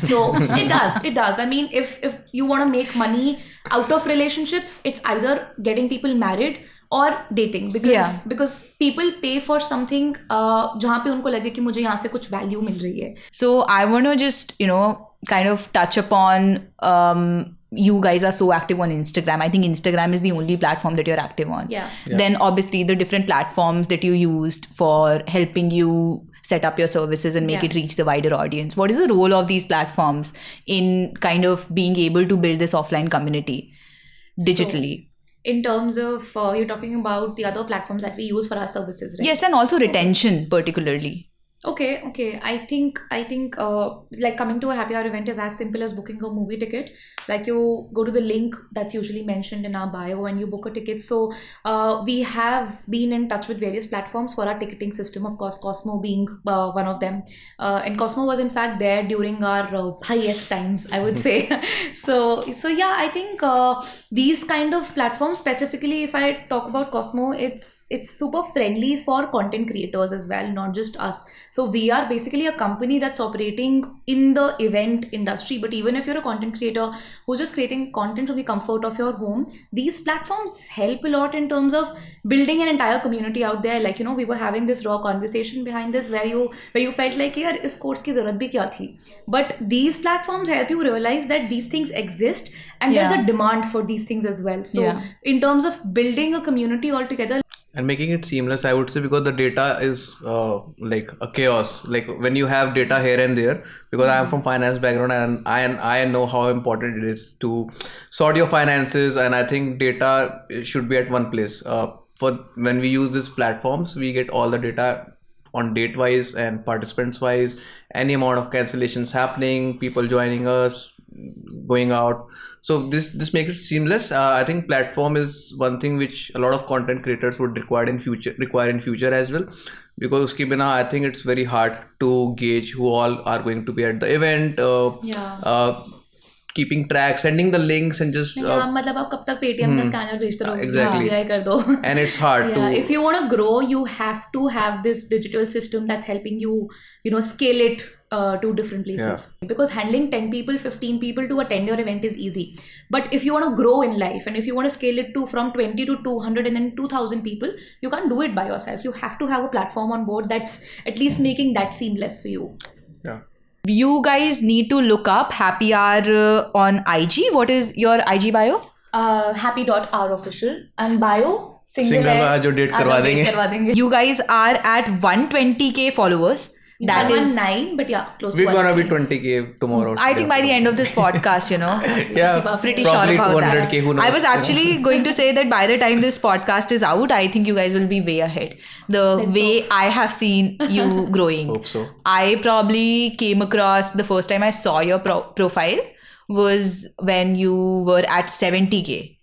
So it does. I mean, if you want to make money out of relationships, it's either getting people married or dating, because people pay for something जहाँ पे उनको लगे कि मुझे यहाँ से कुछ value मिल रही है. So I want to just, you know, kind of touch upon, you guys are so active on Instagram. I think Instagram is the only platform that you're active on. Yeah. Then obviously the different platforms that you used for helping you set up your services and make it reach the wider audience. What is the role of these platforms in kind of being able to build this offline community digitally? So, in terms of, you're talking about the other platforms that we use for our services, right? Yes, and also retention particularly. Okay. I think like coming to a happy hour event is as simple as booking a movie ticket. Like you go to the link that's usually mentioned in our bio and you book a ticket. So we have been in touch with various platforms for our ticketing system, of course, Cosmo being one of them. And Cosmo was in fact there during our highest times, I would say. So yeah, I think these kind of platforms, specifically if I talk about Cosmo, it's super friendly for content creators as well, not just us. So we are basically a company that's operating in the event industry. But even if you're a content creator who's just creating content from the comfort of your home, these platforms help a lot in terms of building an entire community out there. Like, you know, we were having this raw conversation behind this where you felt like, yaar, is course ki zarurat bhi kya thi? But these platforms help you realize that these things exist and there's a demand for these things as well. So in terms of building a community altogether, and making it seamless, I would say, because the data is like a chaos. Like when you have data here and there, because I am from finance background and I know how important it is to sort your finances, and I think data should be at one place. For when we use these platforms, we get all the data on date wise and participants wise, any amount of cancellations happening, people joining us, going out. So this makes it seamless. I think platform is one thing which a lot of content creators would require in future as well, because uske bina I think it's very hard to gauge who all are going to be at the event. Keeping track, sending the links, and just मतलब आप कब तक Paytm का scanner भेजते रहोगे? Exactly. कर दो. And it's hard to. If you want to grow, you have to have this digital system that's helping you, you know, scale it to different places. Because handling 10 people, 15 people to attend your event is easy. But if you want to grow in life and if you want to scale it to from 20 to 200 and then 2000 people, you can't do it by yourself. You have to have a platform on board that's at least making that seamless for you. Yeah. You guys need to look up Happy Hour on IG. What is your IG bio? Happy.hourofficial and bio single है जो date करवा देंगे. You guys are at 120k followers. That is 9, but yeah, close to we're gonna be 20k tomorrow. I think by the end of this podcast, you know. Yeah, pretty sure about that. Who knows, I was actually going to say that by the time this podcast is out, I think you guys will be way ahead. I have seen you growing. Hope so. I probably came across, the first time I saw your profile was when you were at 70k.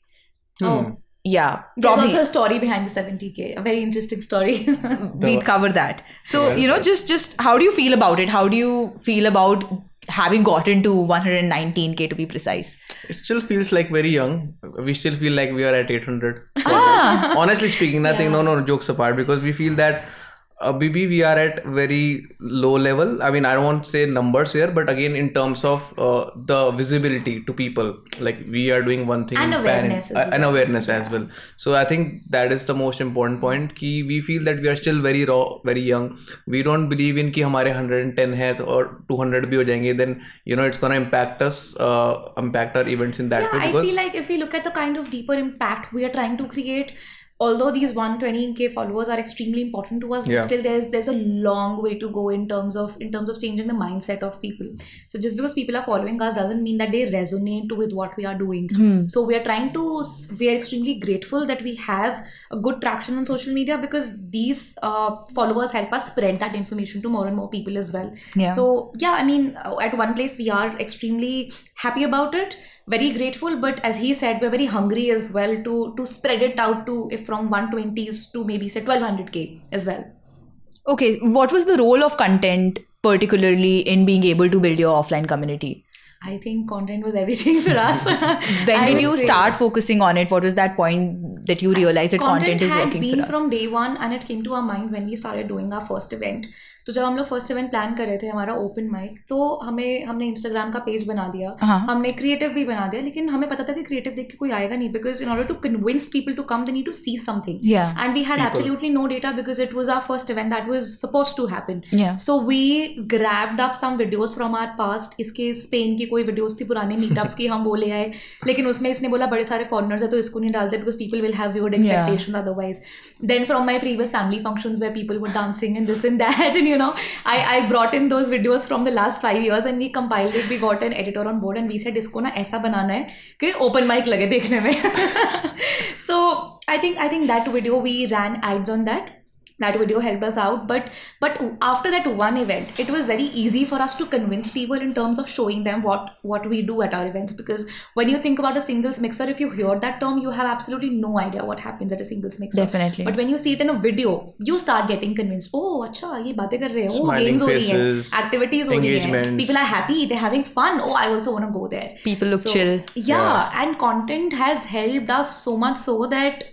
Oh. Yeah, probably. There's also a story behind the 70k, a very interesting story. We'd cover that. So, you know, just how do you feel about it? How do you feel about having gotten to 119k to be precise? It still feels like very young. We still feel like we are at 800. Honestly speaking, nothing, no, jokes apart, because we feel that BB, we are at very low level. I mean, I don't want to say numbers here, but again, in terms of the visibility to people, like we are doing one thing And awareness as well. and awareness as well. So I think that is the most important point. Ki we feel that we are still very raw, very young. We don't believe in कि हमारे 110 है तो और 200 भी हो जाएंगे. Then it's gonna impact us, impact our events in that way. I feel like if we look at the kind of deeper impact we are trying to create, although these 120k followers are extremely important to us, but still there's a long way to go in terms of changing the mindset of people. So just because people are following us doesn't mean that they resonate with what we are doing. So we are extremely grateful that we have a good traction on social media, because these followers help us spread that information to more and more people as well. So I mean, at one place we are extremely happy about it, very grateful, but as he said, we're very hungry as well to spread it out to, if from 120s to maybe say 1200k as well. Okay, what was the role of content particularly in being able to build your offline community? I think content was everything for us. When did you start focusing on it? What was that point that you realized that content is working for us? Content had been from day one, and it came to our mind when we started doing our first event. तो जब हम लोग first event plan कर रहे थे, हमारा open mic, तो हमने इंस्टाग्राम का पेज बना दिया, हमने क्रिएटिव भी बना दिया, लेकिन हमें पता था कि क्रिएटिव देख के कोई आएगा नहीं, because in order to convince people to come they need to see something, and we had absolutely no data because it was our first event that was supposed to happen. So we grabbed up some videos from our past. इसके Spain की कोई videos थी पुराने meetups की, हम वो ले आए, लेकिन उसमें इसने बोला बड़े सारे फॉरेनर्स है तो इसको नहीं डालते because people will have weird expectations otherwise. Then from my previous family functions where people were dancing and this and that, and I brought in those videos from the last 5 years and we compiled it. We got an editor on board and we said इसको ना ऐसा बनाना है कि open mic लगे देखने में. So I think that video we ran ads on that. That video helped us out, but after that one event, it was very easy for us to convince people in terms of showing them what we do at our events. Because when you think about a singles mixer, if you hear that term, you have absolutely no idea what happens at a singles mixer. Definitely. But when you see it in a video, you start getting convinced. Oh, अच्छा ये बातें कर रहे हैं, oh games हो रही हैं, activities हो रही हैं, people are happy, they're having fun. Oh, I also want to go there. People look chill. Yeah, and content has helped us so much so that.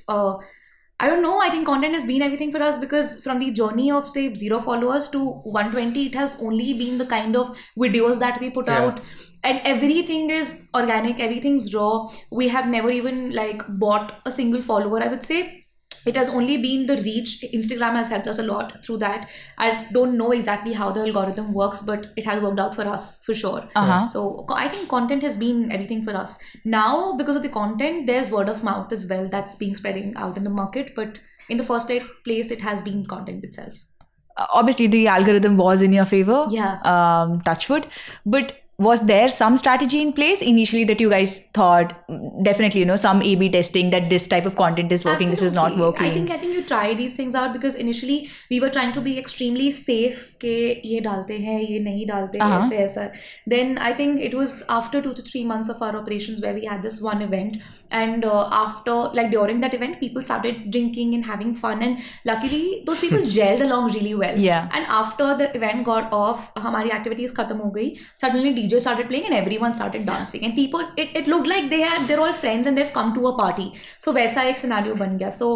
I don't know, I think content has been everything for us, because from the journey of say 0 followers to 120, it has only been the kind of videos that we put out, and everything is organic, everything's raw. We have never even like bought a single follower, I would say. It has only been the reach. Instagram has helped us a lot through that. I don't know exactly how the algorithm works, but it has worked out for us for sure. So I think content has been everything for us. Now, because of the content, there's word of mouth as well that's being spreading out in the market. But in the first place, it has been content itself. Obviously, the algorithm was in your favor. Touch wood. But was there some strategy in place initially that you guys thought, definitely, some A/B testing, that this type of content is working, Absolutely. This is not working? I think you try these things out, because initially we were trying to be extremely safe कि ये डालते हैं, ये नहीं डालते, ऐसे ऐसा. Then I think it was after 2 to 3 months of our operations where we had this one event, and after, like during that event, people started drinking and having fun, and luckily those people gelled along really well. And after the event got off, हमारी activities खत्म हो गई, suddenly DJ started playing and everyone started dancing, and people, it looked like they're all friends and they've come to a party. So वैसा एक scenario बन गया. So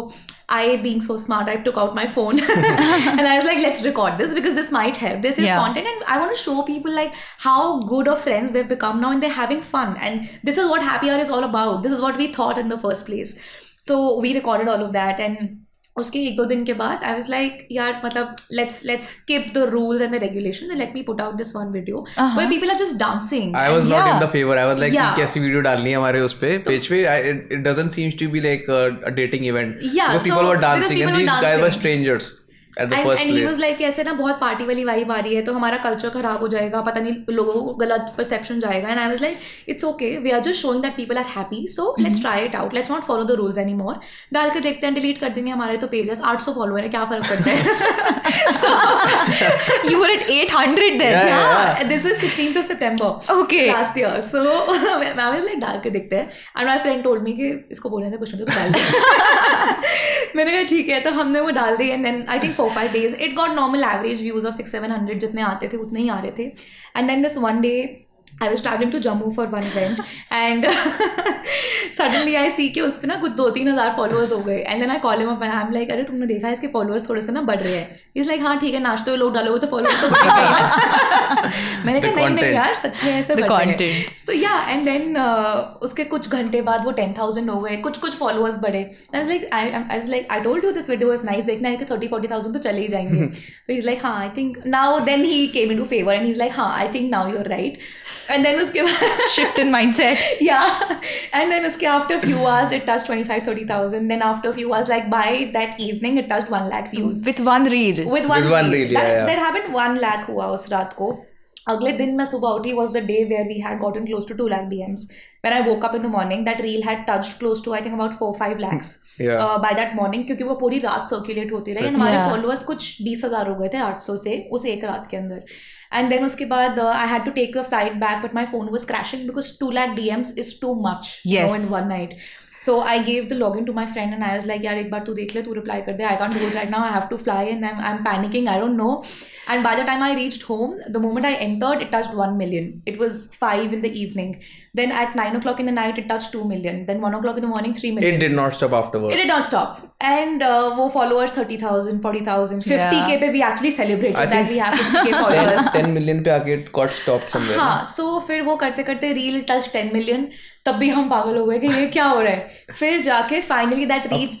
I, being so smart, I took out my phone and I was like, let's record this because this might help. This is content, and I want to show people like how good of friends they've become now, and they're having fun, and this is what happy hour is all about. This is what we thought in the first place. So we recorded all of that, and उसके 1-2 दिन के बाद I was like, यार मतलब let's skip the rules and the regulations and let me put out this one video where people are just dancing. I was not in the favor. I was like, कैसी video डालनी है हमारे उस पे page पे? It doesn't seem to be like a dating event. Because people were dancing and these guys were strangers. And he was like, ऐसे ना बहुत पार्टी वाली वाइब आ रही है तो हमारा कल्चर खराब हो जाएगा, पता नहीं लोगों को गलत परसेप्शन जाएगा. And I was like, it's okay, we are just showing that people are happy, so let's try it out, let's not follow the rules anymore. डाल के देखते हैं, डिलीट कर देंगे. हमारे तो पेजेस 800 फॉलोअर है, क्या फर्क पड़ता है. You were at 800 then. Yeah. This is 16th of September. Okay. Last year. So I was like, डाल के देखते हैं. And my friend told me कि इसको बोलने से कुछ नहीं तो डाल दे. मैंने कहा ठीक है, तो हमने वो डाल दी. And then I think 4-5 days it got normal average views of 600-700 जितने आते थे उतने ही आ रहे थे. And then this one day I was traveling to Jammu for one event and suddenly I see कि उस पे ना कुछ 2-3 हज़ार followers हो गए and then I call him up and I'm like अरे तुमने देखा है इसके followers थोड़े से ना बढ़ रहे हैं. He's like हाँ ठीक है नाचते हुए लोग डालोगे तो followers तो बढ़ेंगे ही. मैंने कहा नहीं यार सच में ऐसे बढ़ रहे हैं. So yeah and then उसके कुछ घंटे बाद वो 10,000 हो गए कुछ followers बढ़े. I was like I told you this video was nice देखना है कि 30,000-40,000 तो चले ही जाएंगे. So he's like हाँ I think now then he came into favor and he's like हाँ I think now you're right. And then उसके बाद shift in mindset. Yeah. And then उसके after few hours it touched 25,000-30,000. Then after few hours like by that evening it touched 1 lakh views. With one reel. With one reel. Yeah. That happened 1 lakh हुआ उस रात को. अगले दिन मैं सुबह उठी was the day where we had gotten close to 2 lakh DMs. When I woke up in the morning, that reel had touched close to I think about 4-5 lakhs by that morning क्योंकि वो पूरी रात circulate होती रही and हमारे followers कुछ 20,000 हो गए थे 800 से उस एक रात के अंदर. And then उसके बाद I had to take the flight back but my phone was crashing because 2 lakh DMs is too much in one night. So I gave the login to my friend and I was like यार एक बार तू देख ले तू reply कर दे. I can't do it right now. I have to fly and I'm panicking. I don't know. And by the time I reached home, the moment I entered, it touched 1 million. It was 5 in the evening. Then at 9 o'clock in the night, it touched 2 million. Then 1 o'clock in the morning, 3 million. It did not stop afterwards. It did not stop. And वो followers 30,000, 40,000, 50K पे we actually celebrated that we have 50K followers. 10 million पे आके it got stopped somewhere. हाँ, so फिर वो करते करते reel touched 10 million. तब भी हम पागल हो गए कि ये क्या हो रहा है. फिर जाके finally that reach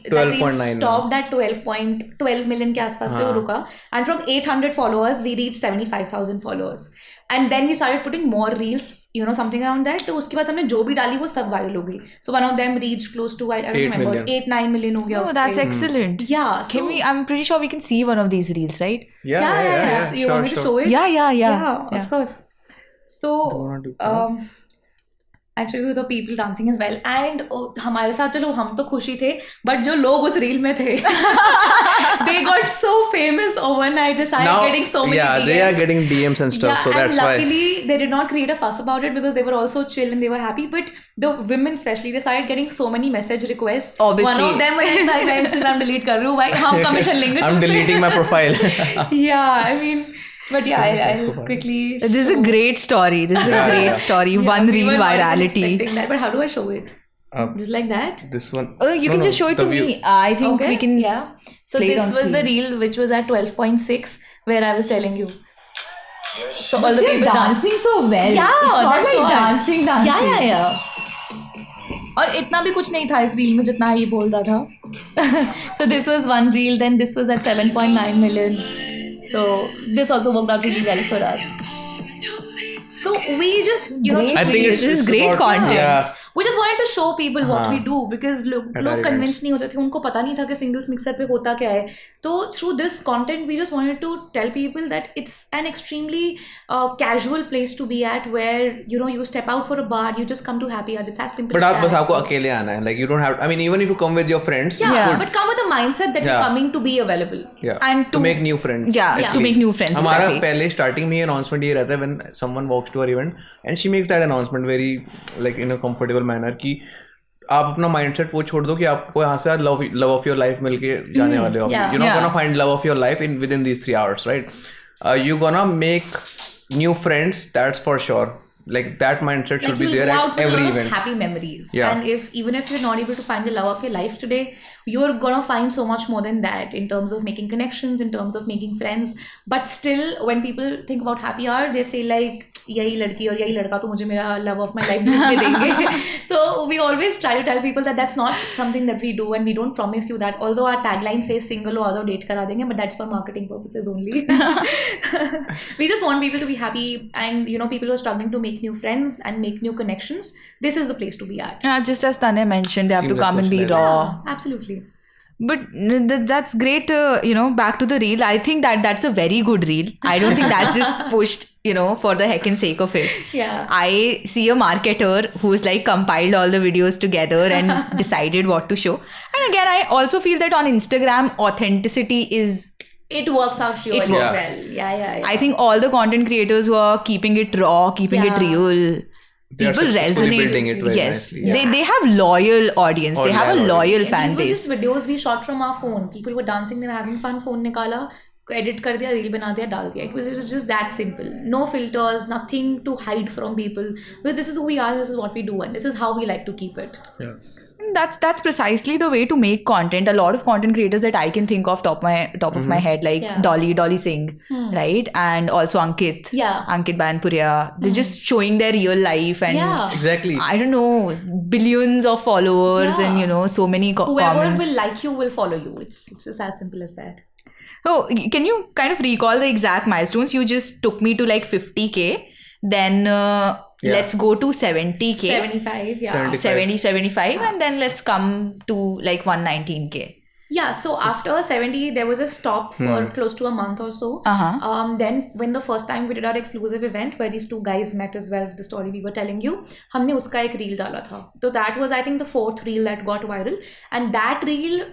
stopped at 12 million के आसपास से वो रुका. And from 800 followers, we reached 75,000 followers. And then we started putting more reels, something around that. तो उसके बाद हमने जो भी डाली वो सब viral हो गई. So one of them reached close to I don't remember 8-9 million हो गया. Oh, that's excellent. Yeah. So, I'm pretty sure we can see one of these reels, right? Yeah. So you want me to show it? Yeah. Of course. So actually the people dancing as well and हमारे साथ चलो हम तो खुशी थे but जो लोग उस reel में थे they got so famous overnight. They started getting so many DMs. They are getting DMs and stuff. So that's why. And luckily they did not create a fuss about it because they were also chill and they were happy. But the women especially, they started getting so many message requests. Obviously. One of them was like मैं Instagram delete कर रही हूँ भाई हम commission लेंगे. I'm deleting my profile. Yeah, I mean. But yeah, I'll quickly show. This is a great story. One reel virality. Expecting that, but how do I show it? Just like that? This one. Oh, you can just show it to me. I think we can. Yeah. So this was the reel which was at 12.6 where I was telling you. So all the people dancing so well. Yeah, it's not that's like dancing. Yeah. और इतना भी कुछ नहीं था इस reel में जितना ये बोल रहा था. So this was one reel. Then this was at 7.9 million. So this also worked out really well for us. So we just, I think this is great content. Yeah. We just wanted to show people what we do because लोग convinced नहीं होते थे. उनको पता नहीं था कि singles mixer पे होता क्या है. तो through this content, we just wanted to tell people that it's an extremely casual place to be at where you step out for a bar, you just come to happy hour. It's as simple. But as that. बस आपको अकेले आना है. Like you don't have. I mean, even if you come with your friends. Yeah. But come with the mindset that you're coming to be available. Yeah. And to make new friends. Yeah. To make new friends. हमारा पहले starting में announcement ये रहता है when someone walks to our event and she makes that announcement very like in a comfortable manner कि आप अपना mindset वो छोड़ दो कि आपको यहाँ से लव ऑफ योर लाइफ मिलके जाने वाले हो. You not gonna find love of your life in with in these 3 hours, right? You gonna make new friends, that's for sure. Like that mindset should be there at every event. Happy memories. Yeah. And even if you're not able to find the love of your life today, you're gonna find so much more than that in terms of making connections, in terms of making friends. But still, when people think about happy hour, they feel like यही लड़की और यही लड़का तो मुझे मेरा love of my life ढूंढ के देंगे. So we always try to tell people that that's not something that we do and we don't promise you that. Although our tagline says single or other date करा देंगे, but that's for marketing purposes only. We just want people to be happy and people who are struggling to make new friends and make new connections. This is the place to be at. Yeah, just as Tanay mentioned, they have to come and be raw. Yeah, absolutely. But that's great. Back to the reel. I think that's a very good reel. I don't think that's just pushed, for the heck and sake of it. Yeah. I see a marketer who's like compiled all the videos together and decided what to show. And again, I also feel that on Instagram, authenticity is... It works out really well. Yeah. I think all the content creators who are keeping it raw, keeping it real, people resonate. Building it very yes, nicely. They have loyal audience. They have a loyal fan These were base. just videos we shot from our phone. People were dancing, they were having fun. Phone nikala, edit कर दिया, reel बना दिया, डाल दिया. It was just that simple. No filters, nothing to hide from people. Because this is who we are, this is what we do, and this is how we like to keep it. Yeah. That's precisely the way to make content. A lot of content creators that I can think of top of my head, like Dolly Singh, right? And also Ankit Banpuria. They're just showing their real life and exactly. I don't know, billions of followers and so many Whoever comments. will like you will follow you. It's just as simple as that. So can you kind of recall the exact milestones? You just took me to like 50K. Then let's go to 70K. 75, yeah. 75 and then let's come to like 119K. Yeah, so after 70, there was a stop for close to a month or so. Then when the first time we did our exclusive event where these two guys met as well, the story we were telling you, हमने उसका एक reel डाला था. So that was I think the 4th reel that got viral, and that reel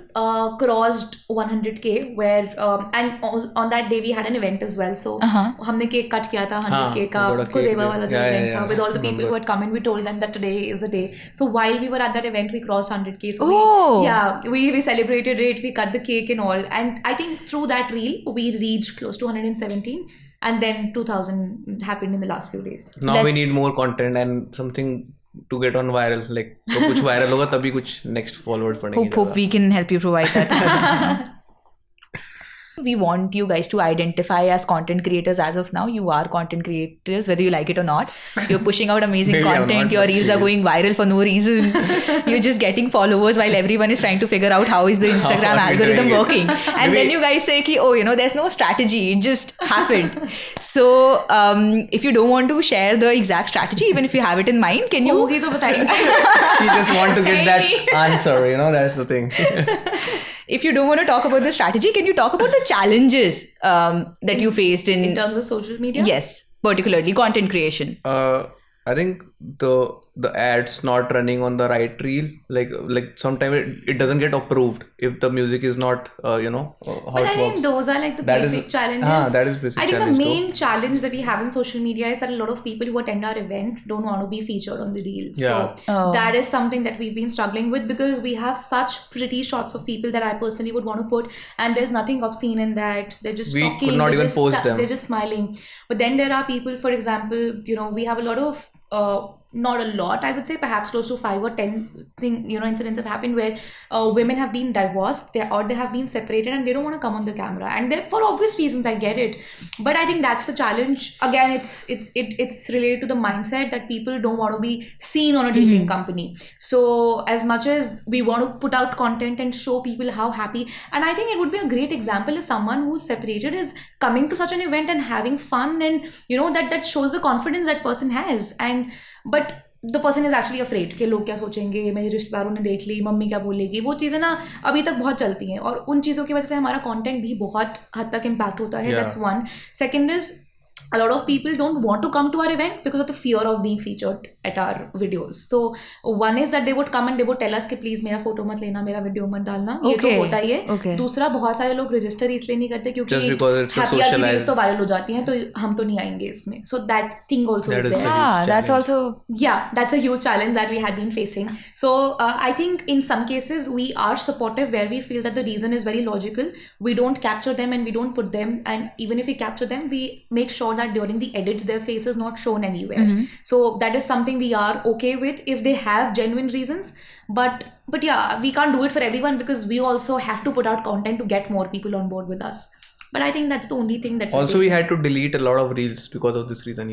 crossed 100K where and on that day we had an event as well. So हमने cake cut किया था 100K का Kozeva वाला जो event था with all the people who had come in. We told them that today is the day. So while we were at that event, we crossed 100K. So we celebrated it, we cut the cake and all, and I think through that reel we reached close to 117, and then 2000 happened in the last few days. Now we need more content and something to get on viral, like तो कुछ viral होगा तभी कुछ next followers बढ़ेंगे. Hope we can help you provide that. We want you guys to identify as content creators as of now. You are content creators, whether you like it or not. You're pushing out amazing content. Your reels are going viral for no reason. You're just getting followers while everyone is trying to figure out how is the Instagram algorithm working. And then you guys say, there's no strategy. It just happened. So, if you don't want to share the exact strategy, even if you have it in mind, can you... होगी तो बताएंगे. She just want to get that answer, that's the thing. If you don't want to talk about the strategy, can you talk about the challenges that you faced in terms of social media? Yes, particularly content creation. I think the ads not running on the right reel, like sometimes it doesn't get approved if the music is not how but it I works. think those are like the basic challenges. That is basic. I think the main challenge that we have in social media is that a lot of people who attend our event don't want to be featured on the reel. So that is something that we've been struggling with, because we have such pretty shots of people that I personally would want to put, and there's nothing obscene in that. They're just talking. Could not even post them. They're just smiling. But then there are people, for example, we have a lot of not a lot, I would say perhaps close to 5 or 10 incidents have happened where women have been divorced or they have been separated and they don't want to come on the camera, and for obvious reasons, I get it, but I think that's the challenge. Again, it's related to the mindset that people don't want to be seen on a dating company. So as much as we want to put out content and show people how happy, and I think it would be a great example if someone who's separated is coming to such an event and having fun, and that shows the confidence that person has. But the person is actually afraid कि लोग क्या सोचेंगे, मेरे रिश्तेदारों ने देख ली, mummy क्या बोलेगी, वो चीज़ें ना अभी तक बहुत चलती हैं, और उन चीज़ों की वजह से हमारा कंटेंट भी बहुत हद तक इम्पैक्ट होता है. That's one. Second is, a lot of people don't want to come to our event because of the fear of being featured at our videos. So one is that they would come and they would tell us कि please मेरा photo मत लेना, मेरा video मत डालना. ये तो होता ही है. दूसरा, बहुत सारे लोग रजिस्टर इसलिए नहीं करते क्योंकि हैप्पी आवर वीडियोस तो वायरल हो जाती हैं, तो हम तो नहीं आएंगे इसमें. So that thing also is there. That's a huge challenge that we had been facing. So I think in some cases we are supportive where we feel that the reason is very logical. We don't capture them and we don't put them, and even if we capture them, we make sure that during the edits their face is not shown anywhere. So that is something we are okay with if they have genuine reasons, but yeah, we can't do it for everyone because we also have to put out content to get more people on board with us. But I think that's the only thing that also we had to delete a lot of reels because of this reason.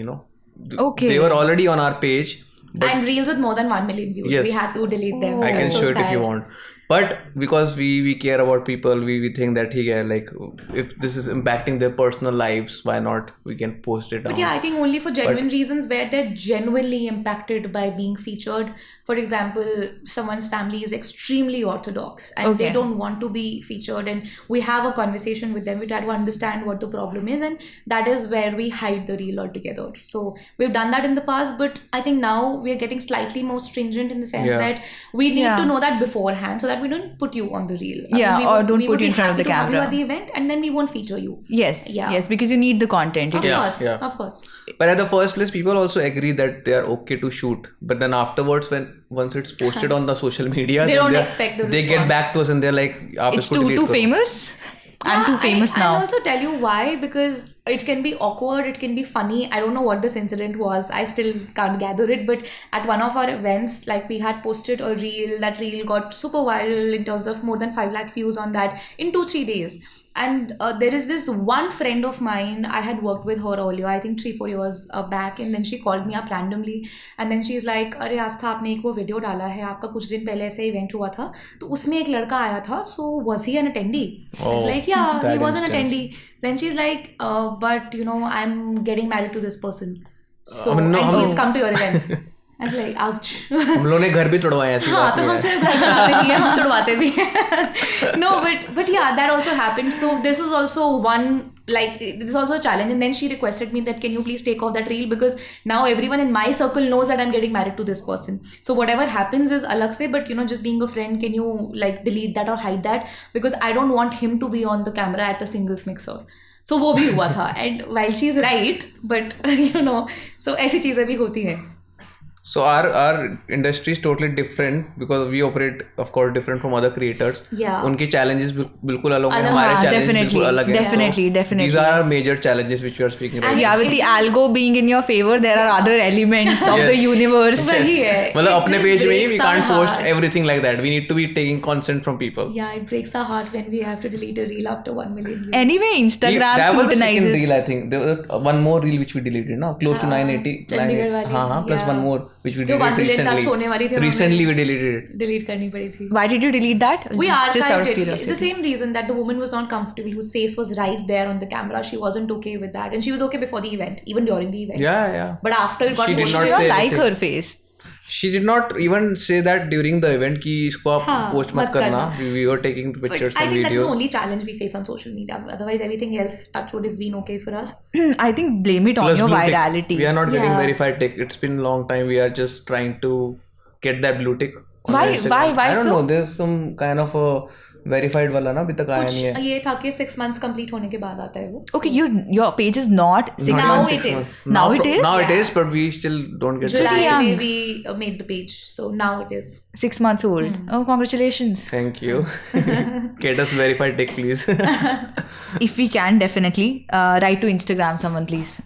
Okay, they were already on our page, and reels with more than 1 million views. Yes. We had to delete them. I can show it if you want. But because we care about people, we think that like if this is impacting their personal lives, why not? We can post it. But yeah, I think only for genuine reasons where they're genuinely impacted by being featured. For example, someone's family is extremely orthodox and they don't want to be featured, and we have a conversation with them. We try to understand what the problem is, and that is where we hide the reel altogether. So we've done that in the past, but I think now we are getting slightly more stringent in the sense that we need to know that beforehand so that we don't put you on the reel. Or don't put you in front of the camera. Have you at the event, and then we won't feature you. Yes, because you need the content. Of course. But at the first place, people also agree that they are okay to shoot. But then afterwards, once it's posted on the social media, they don't expect the They get back to us and they're like, it's too famous. I'm too famous now. I'll also tell you why, because it can be awkward, it can be funny. I don't know what this incident was. I still can't gather it. But at one of our events, like, we had posted a reel. That reel got super viral in terms of more than 5 lakh views on that in 2-3 days. And there is this one friend of mine, I had worked with her earlier, I think 3-4 years back, and then she called me up randomly, and then she's like, अरे आस्था, आपने एक वो video डाला है, आपका कुछ दिन पहले ऐसे इवेंट हुआ था, तो उसमें एक लड़का आया था, so was he an attendee? I was like, yeah, he was an attendee. Then she's like, but you know, I'm getting married to this person, so and he's come to your events. I was like, ouch. हम लोगों ने घर भी तोड़वाया ऐसी बात नहीं है. हाँ, तो हमसे घर तोड़वाते नहीं हैं, हम तोड़वाते भी हैं. No, but yeah, that also happened. So this is also one, like, this is also a challenge. And then she requested me that, can you please take off that reel, because now everyone in my circle knows that I'm getting married to this person. So whatever happens is alag se, but you know, just being a friend, can you like delete that or hide that, because I don't want him to be on the camera at a singles mixer. So वो भी हुआ था. And while she's right, but you know, so ऐसी चीजें भी होती हैं. So our industry is totally different because we operate, of course, different from other creators. Yeah. उनकी challenges बिल्कुल अलग हैं, हमारे challenges बिल्कुल अलग हैं. Definitely. These are our major challenges which we are speaking about. Yeah, with the algo being in your favor, there are other elements of the universe. वही है. मतलब अपने page में ही we can't post everything like that. We need to be taking consent from people. Yeah, it breaks our heart when we have to delete a reel after 1 million views. Anyway, Instagram that was the second scrutinizes. reel, I think. There was one more reel which we deleted, no? Close to 980. Chandigarh वाली. हाँ, plus one more which we deleted recently. Recently we deleted it. Delete करनी पड़ी थी. Why did you delete that? We just out of archived it. curiosity. The same reason that the woman was not comfortable, whose face was right there on the camera. She wasn't okay with that, and she was okay before the event, even during the event. Yeah. But after it got She did posted, not You don't say like anything. her face. She did not even say that during the event कि इसको आप हाँ, post मत करना. We were taking the pictures but I and think that's the videos. only challenge we face on social media. Otherwise, everything else, touch wood, has been okay for us. I think blame it on Plus your blue tick. virality. We are not getting Yeah. verified tick. It's been a long time. We are just trying to get that blue tick. on Why Instagram. I don't so? know. There's some kind of a verified वाला ना अभी तक आया नहीं है. कुछ ये था कि 6 months complete होने के बाद आता है वो. Okay, your page is not 6 Not Now months. it is. Now it is? Now it is, but we still don't get July Pretty young. में we made the page, so now it is. 6 months old. Oh, congratulations. Thank you. Get us verified tick, please. If we can, definitely write to Instagram someone, please.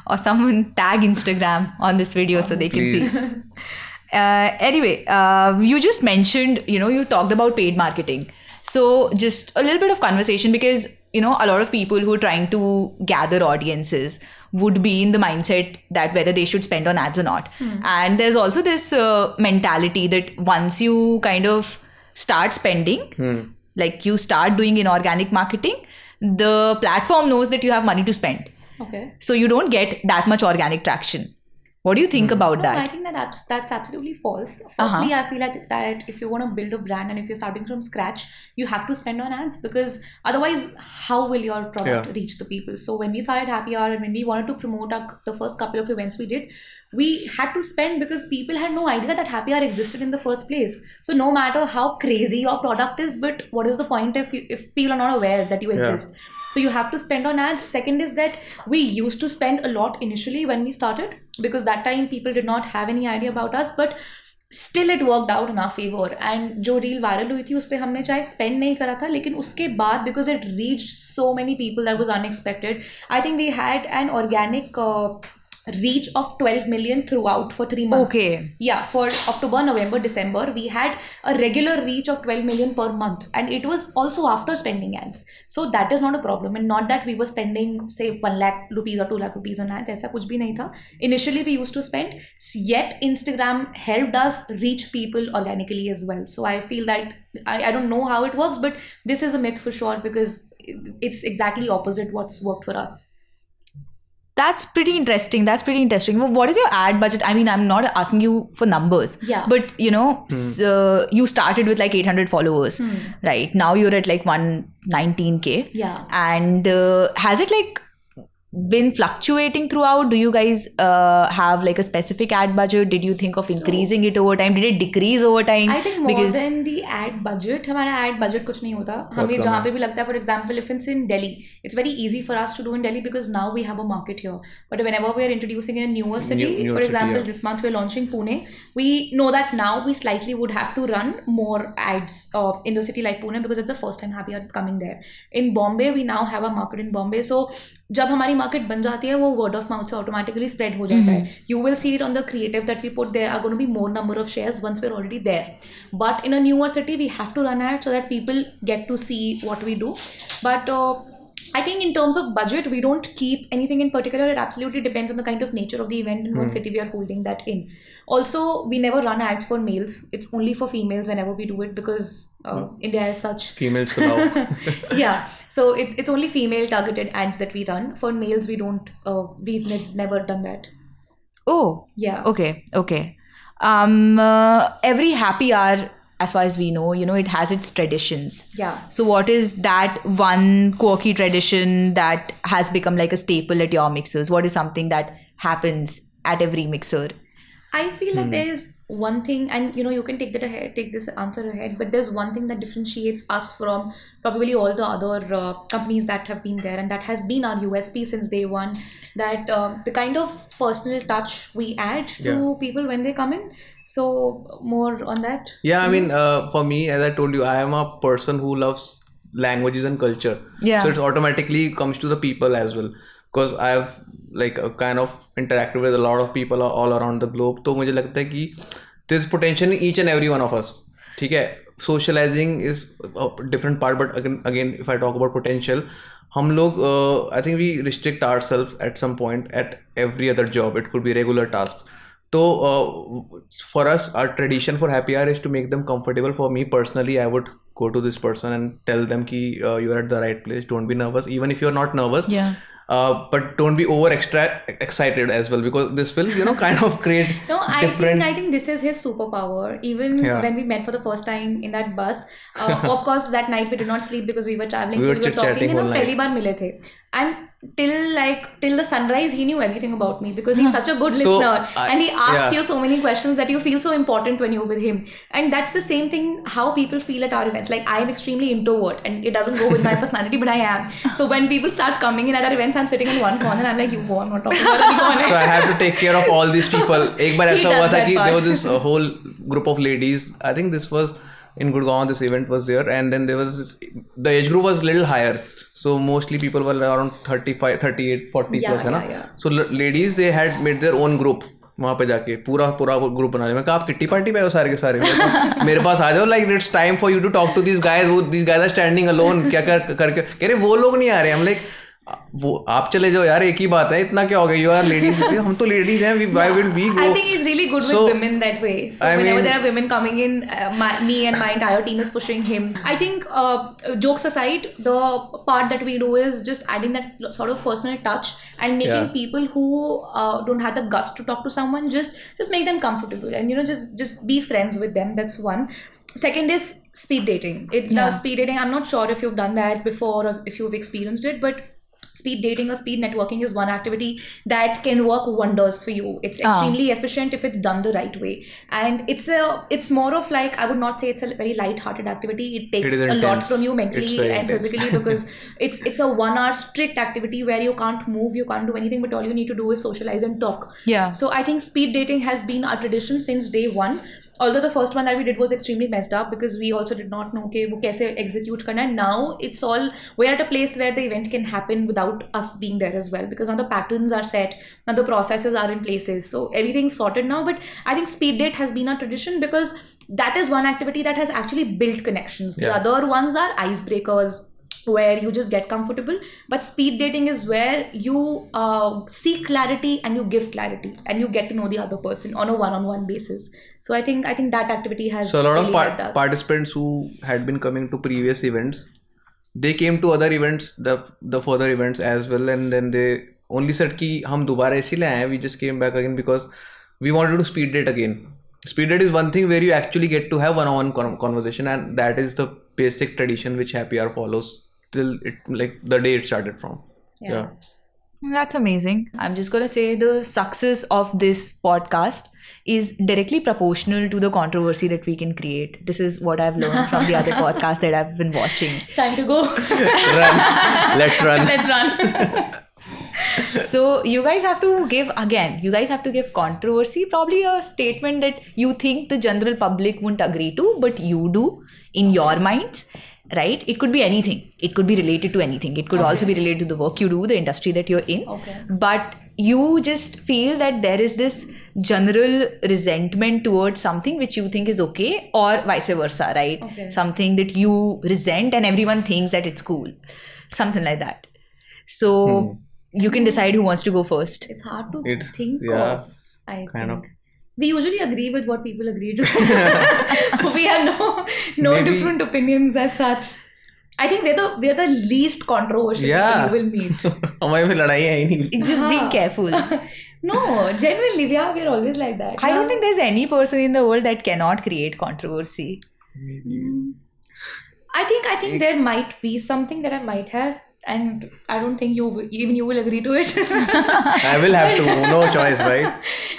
Or someone tag Instagram on this video so they can Please. see. Anyway, you just mentioned, you talked about paid marketing. So just a little bit of conversation, because, a lot of people who are trying to gather audiences would be in the mindset that whether they should spend on ads or not. And there's also this mentality that once you kind of start spending, like you start doing inorganic marketing, the platform knows that you have money to spend. Okay. So you don't get that much organic traction. What do you think about No, that? I think that's absolutely false. Firstly, I feel like that if you want to build a brand and if you're starting from scratch, you have to spend on ads, because otherwise, how will your product reach the people? So when we started Happy Hour and when we wanted to promote the first couple of events we did, we had to spend because people had no idea that Happy Hour existed in the first place. So no matter how crazy your product is, but what is the point if people are not aware that you exist? So you have to spend on ads. Second is that we used to spend a lot initially when we started, because that time people did not have any idea about us, but still it worked out in our favor. And जो reel viral हुई थी उस पे हमने चाहे spend नहीं करा था, लेकिन उसके बाद because it reached so many people that was unexpected. I think we had an organic reach of 12 million throughout for 3 months. Okay. Yeah, for October, November, December, we had a regular reach of 12 million per month, and it was also after spending ads. So that is not a problem, and not that we were spending say 1 lakh rupees or 2 lakh rupees on ads. ऐसा कुछ भी नहीं था. Initially we used to spend, yet Instagram helped us reach people organically as well. So I feel that I don't know how it works, but this is a myth for sure, because it's exactly opposite what's worked for us. That's pretty interesting. Well, what is your ad budget? I mean, I'm not asking you for numbers. Yeah. But, you started with like 800 followers, right? Now you're at like 119K. Yeah. And has it like been fluctuating throughout? Do you guys have like a specific ad budget? Did you think of increasing it over time? Did it decrease over time? I think more than the ad budget, हमारा ad budget कुछ नहीं होता. हमें जहाँ पे भी लगता है, for example, if it's in Delhi, it's very easy for us to do in Delhi because now we have a market here. But whenever we are introducing in a newer city, for example, this month we're launching Pune, we know that now we slightly would have to run more ads in the city like Pune because it's the first time Happy Hour is coming there. In Bombay, we now have a market in Bombay. So जब हमारी market बन जाती है वो word of mouth से automatically spread हो जाता है. You will see it on the creative that we put there are going to be more number of shares once we are already there. But in a newer city we have to run ad so that people get to see what we do. But I think in terms of budget, we don't keep anything in particular. It absolutely depends on the kind of nature of the event and what city we are holding that in. Also, we never run ads for males. It's only for females whenever we do it because India is such. Females ko lao. Yeah, so it's only female targeted ads that we run. For males, we don't. We've never done that. Oh. Yeah. Okay. Every happy hour, as far as we know, it has its traditions. Yeah. So what is that one quirky tradition that has become like a staple at your mixers? What is something that happens at every mixer? I feel like there is one thing, and you can take this answer ahead, but there's one thing that differentiates us from probably all the other companies that have been there, and that has been our USP since day one, that the kind of personal touch we add to people when they come in. So more on that. Yeah, I mean, for me, as I told you, I am a person who loves languages and culture. Yeah. So it automatically comes to the people as well. Because I have like a kind of interacted with a lot of people all around the globe. तो मुझे लगता है कि there's potential in each and every one of us. ठीक है. Socializing is a different part, but again, if I talk about potential, हम लोग I think we restrict ourselves at some point at every other job. It could be regular tasks. So for us, our tradition for happy hour is to make them comfortable. For me personally, I would go to this person and tell them ki you are at the right place. Don't be nervous. Even if you're not nervous, but don't be over extra excited as well, because this will kind of create I think this is his superpower. Even when we met for the first time in that bus, of course that night we did not sleep because we were traveling, so we were talking, पहली बार मिले थे, and till the sunrise he knew everything about me because he's such a good listener, and he asks you so many questions that you feel so important when you're with him. And that's the same thing how people feel at our events. Like, I am extremely introvert and it doesn't go with my personality, but I am. So when people start coming in at our events, I'm sitting in one corner and I'm like, you go, I'm not talking about anyone. So I have to take care of all these people. एक बार ऐसा हुआ था कि there was this whole group of ladies. I think this was in Gurgaon, this event was there, and then there was this, the age group was a little higher. So mostly people were around 35, 38, 40 plus, है ना? So ladies, they had made their own group. वहाँ पे जाके पूरा group बना लिया. मैं कहा आप किट्टी पार्टी पे हो सारे के सारे, मेरे पास आ जाओ, like it's time for you to talk to these guys. These guys are standing alone. क्या करके कह रहे वो लोग नहीं आ रहे. हम like वो आप चले जाओ यार, एक ही बात है, इतना क्या हो गया, you are ladies. हम तो ladies हैं, why will we go? I think he's really good with women that way. So whenever there are women coming in, me and my entire team is pushing him. I think jokes aside, the part that we do is just adding that sort of personal touch and making people who don't have the guts to talk to someone, just make them comfortable and just be friends with them. That's one. Second is speed dating. Speed dating, I'm not sure if you've done that before or if you've experienced it, but speed dating or speed networking is one activity that can work wonders for you. It's extremely efficient if it's done the right way, and it's more of like, I would not say it's a very light-hearted activity. It takes a lot from you mentally and physically because it's a 1 hour strict activity where you can't move, you can't do anything, but all you need to do is socialize and talk. Yeah. So I think speed dating has been our tradition since day one. Although the first one that we did was extremely messed up because we also did not know कि वो कैसे execute करना है. Now it's all, we're at a place where the event can happen without us being there as well, because now the patterns are set, now the processes are in places, so everything's sorted now. But I think speed date has been our tradition because that is one activity that has actually built connections. The other ones are icebreakers, where you just get comfortable, but speed dating is where you seek clarity and you give clarity and you get to know the other person on a one-on-one basis. So I think that activity has, so a lot really of participants who had been coming to previous events, they came to other events, the further events as well, and then they only said कि हम दोबारा इसीलिए आए, we just came back again because we wanted to speed date again. Speed date is one thing where you actually get to have one-on-one conversation, and that is the basic tradition which happy hour follows till it, like the day it started from. That's amazing. I'm just going to say the success of this podcast is directly proportional to the controversy that we can create. This is what I've learned from the other podcasts that I've been watching. Time to go. Run. Let's run. Let's run. So you guys have to give controversy, probably a statement that you think the general public wouldn't agree to, but you do in your minds, right? It could be anything. It could be related to anything. It could also be related to the work you do, the industry that you're in. Okay. But you just feel that there is this general resentment towards something which you think is okay, or vice versa, right? Okay. Something that you resent and everyone thinks that it's cool. Something like that. So you can decide who wants to go first. It's hard to think yeah, of, I kind think. of. We usually agree with what people agree to. We have no Maybe. different opinions as such. I think we're the least controversial people you will meet. हमारे में लड़ाई है ही नहीं. Just being careful. No, genuinely, we're always like that. I don't think there's any person in the world that cannot create controversy. I think there might be something that I might have, and I don't think you will agree to it. I will have to. No choice, right?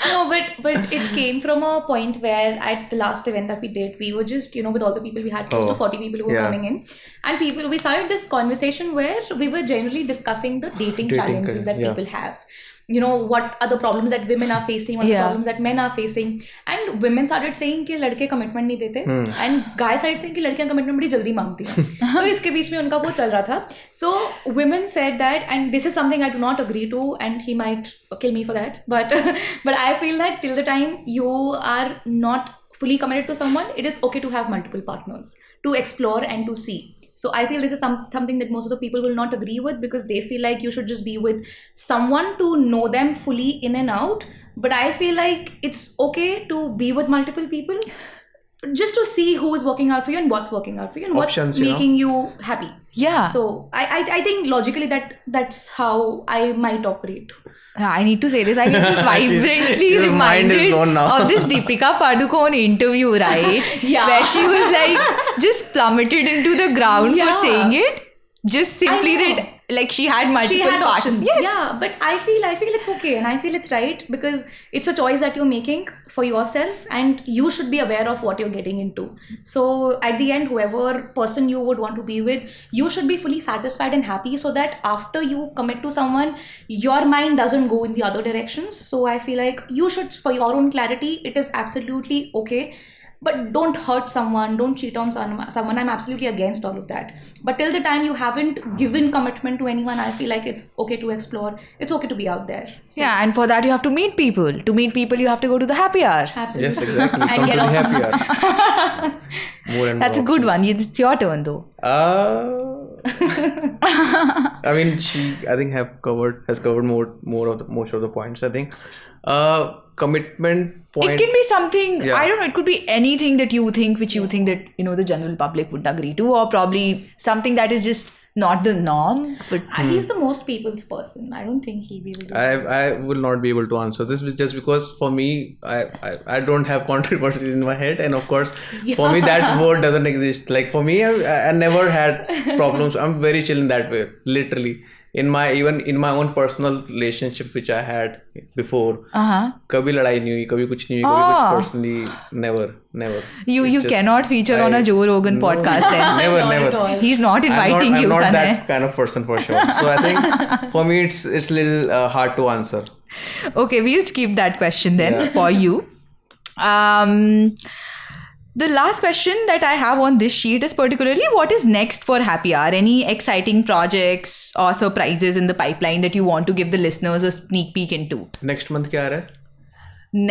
No, but it came from a point where at the last event that we did, we were just, with all the people, we had close to 40 people who were coming in, and we started this conversation where we were generally discussing the dating challenges that people have. What are the problems that women are facing, what are the problems that men are facing, and women started saying कि लड़के commitment नहीं देते, and guys started saying कि लड़कियां commitment बड़ी जल्दी मांगती हैं. तो इसके बीच में उनका वो चल रहा था. So women said that, and this is something I do not agree to, and he might kill me for that, but I feel that till the time you are not fully committed to someone, it is okay to have multiple partners, to explore and to see. So I feel this is something that most of the people will not agree with, because they feel like you should just be with someone to know them fully in and out. But I feel like it's okay to be with multiple people just to see who is working out for you and what's working out for you and Options, what's making you happy. Yeah. So I think logically that's how I might operate. I need to say this. I get just vibrantly she's mind is blown reminded now. of this Deepika Padukone interview, right? Yeah. Where she was like just plummeted into the ground for saying it. Just simply I know. that, like, she had multiple She had options. Yes. Yeah, but I feel it's okay, and I feel it's right, because it's a choice that you're making for yourself, and you should be aware of what you're getting into. So at the end, whoever person you would want to be with, you should be fully satisfied and happy, so that after you commit to someone, your mind doesn't go in the other directions. So I feel like you should, for your own clarity, it is absolutely okay. But don't hurt someone, don't cheat on someone. I'm absolutely against all of that. But till the time you haven't given commitment to anyone, I feel like it's okay to explore. It's okay to be out there. So, Yeah, and for that you have to meet people. To meet people, you have to go to the happy hour. absolutely. Yes, exactly. And Come get to the options. happy hour. More and That's a more good options. one. It's your turn though. I mean, I think has covered most of the points. I think commitment point. It can be something, Yeah. I don't know, it could be anything that you think, which you think that, the general public would agree to, or probably something that is just not the norm. But He's the most people's person. I don't think he'll be able to. I will not be able to answer this just because for me, I don't have controversies in my head, and of course, for me that word doesn't exist. Like for me, I never had problems. I'm very chill in that way, literally. Even in my own personal relationship which I had before, कभी लड़ाई नहीं हुई, कभी कुछ नहीं हुई, कभी कुछ personally never. you cannot feature on a Joe Rogan podcast then. Never. He's not inviting I'm you, not Tanay. that kind of person for sure. So I think for me it's a little hard to answer. Okay, we'll skip that question then for you. The last question that I have on this sheet is particularly what is next for Happy Hour? Any exciting projects or surprises in the pipeline that you want to give the listeners a sneak peek into? Next month क्या आ रहा है?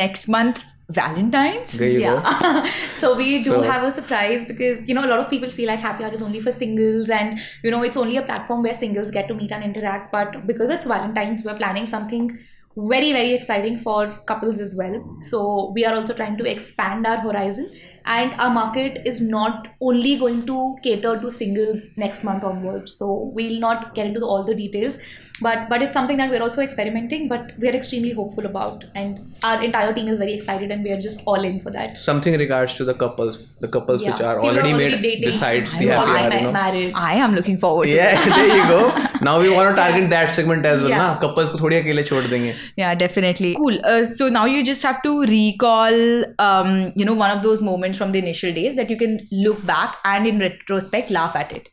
Next month, Valentine's? There you go. So we do So- have a surprise, because a lot of people feel like Happy Hour is only for singles, and it's only a platform where singles get to meet and interact. But because it's Valentine's, we're planning something very, very exciting for couples as well. So we are also trying to expand our horizon, and our market is not only going to cater to singles next month onwards. So we'll not get into all the details, but it's something that we're also experimenting, but we're extremely hopeful about, and our entire team is very excited, and we're just all in for that. Something in regards to the couples Yeah. which are People already made dating. besides the People Happy are Hour, married. I am looking forward to Yeah, there you go. Now we want to target that segment as well, na? Couples को थोड़ी अकेले छोड़ देंगे. Yeah, definitely. Cool. So now you just have to recall, one of those moments from the initial days that you can look back and in retrospect laugh at it.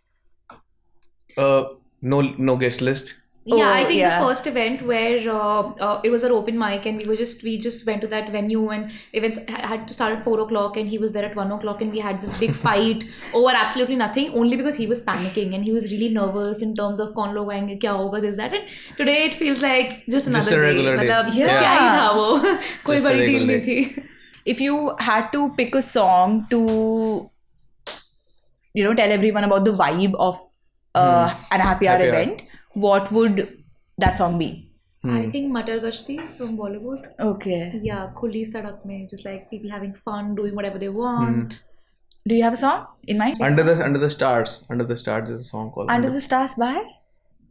No guest list. Yeah, I think the first event where it was an open mic and we just went to that venue and events had to start at 4 o'clock and he was there at 1 o'clock and we had this big fight over absolutely nothing, only because he was panicking and he was really nervous in terms of कौन लोग आएंगे क्या होगा this that, and today it feels like just another a regular day. मतलब क्या ही था वो, कोई बड़ी deal नहीं थी. If you had to pick a song to tell everyone about the vibe of an happy hour event, what would that song be? I think Matar Gashti from Bollywood. Okay. Yeah, khuli sadak mein, just like people having fun, doing whatever they want. Do you have a song in mind? Under the Stars. Under the Stars is a song called Under the Stars by?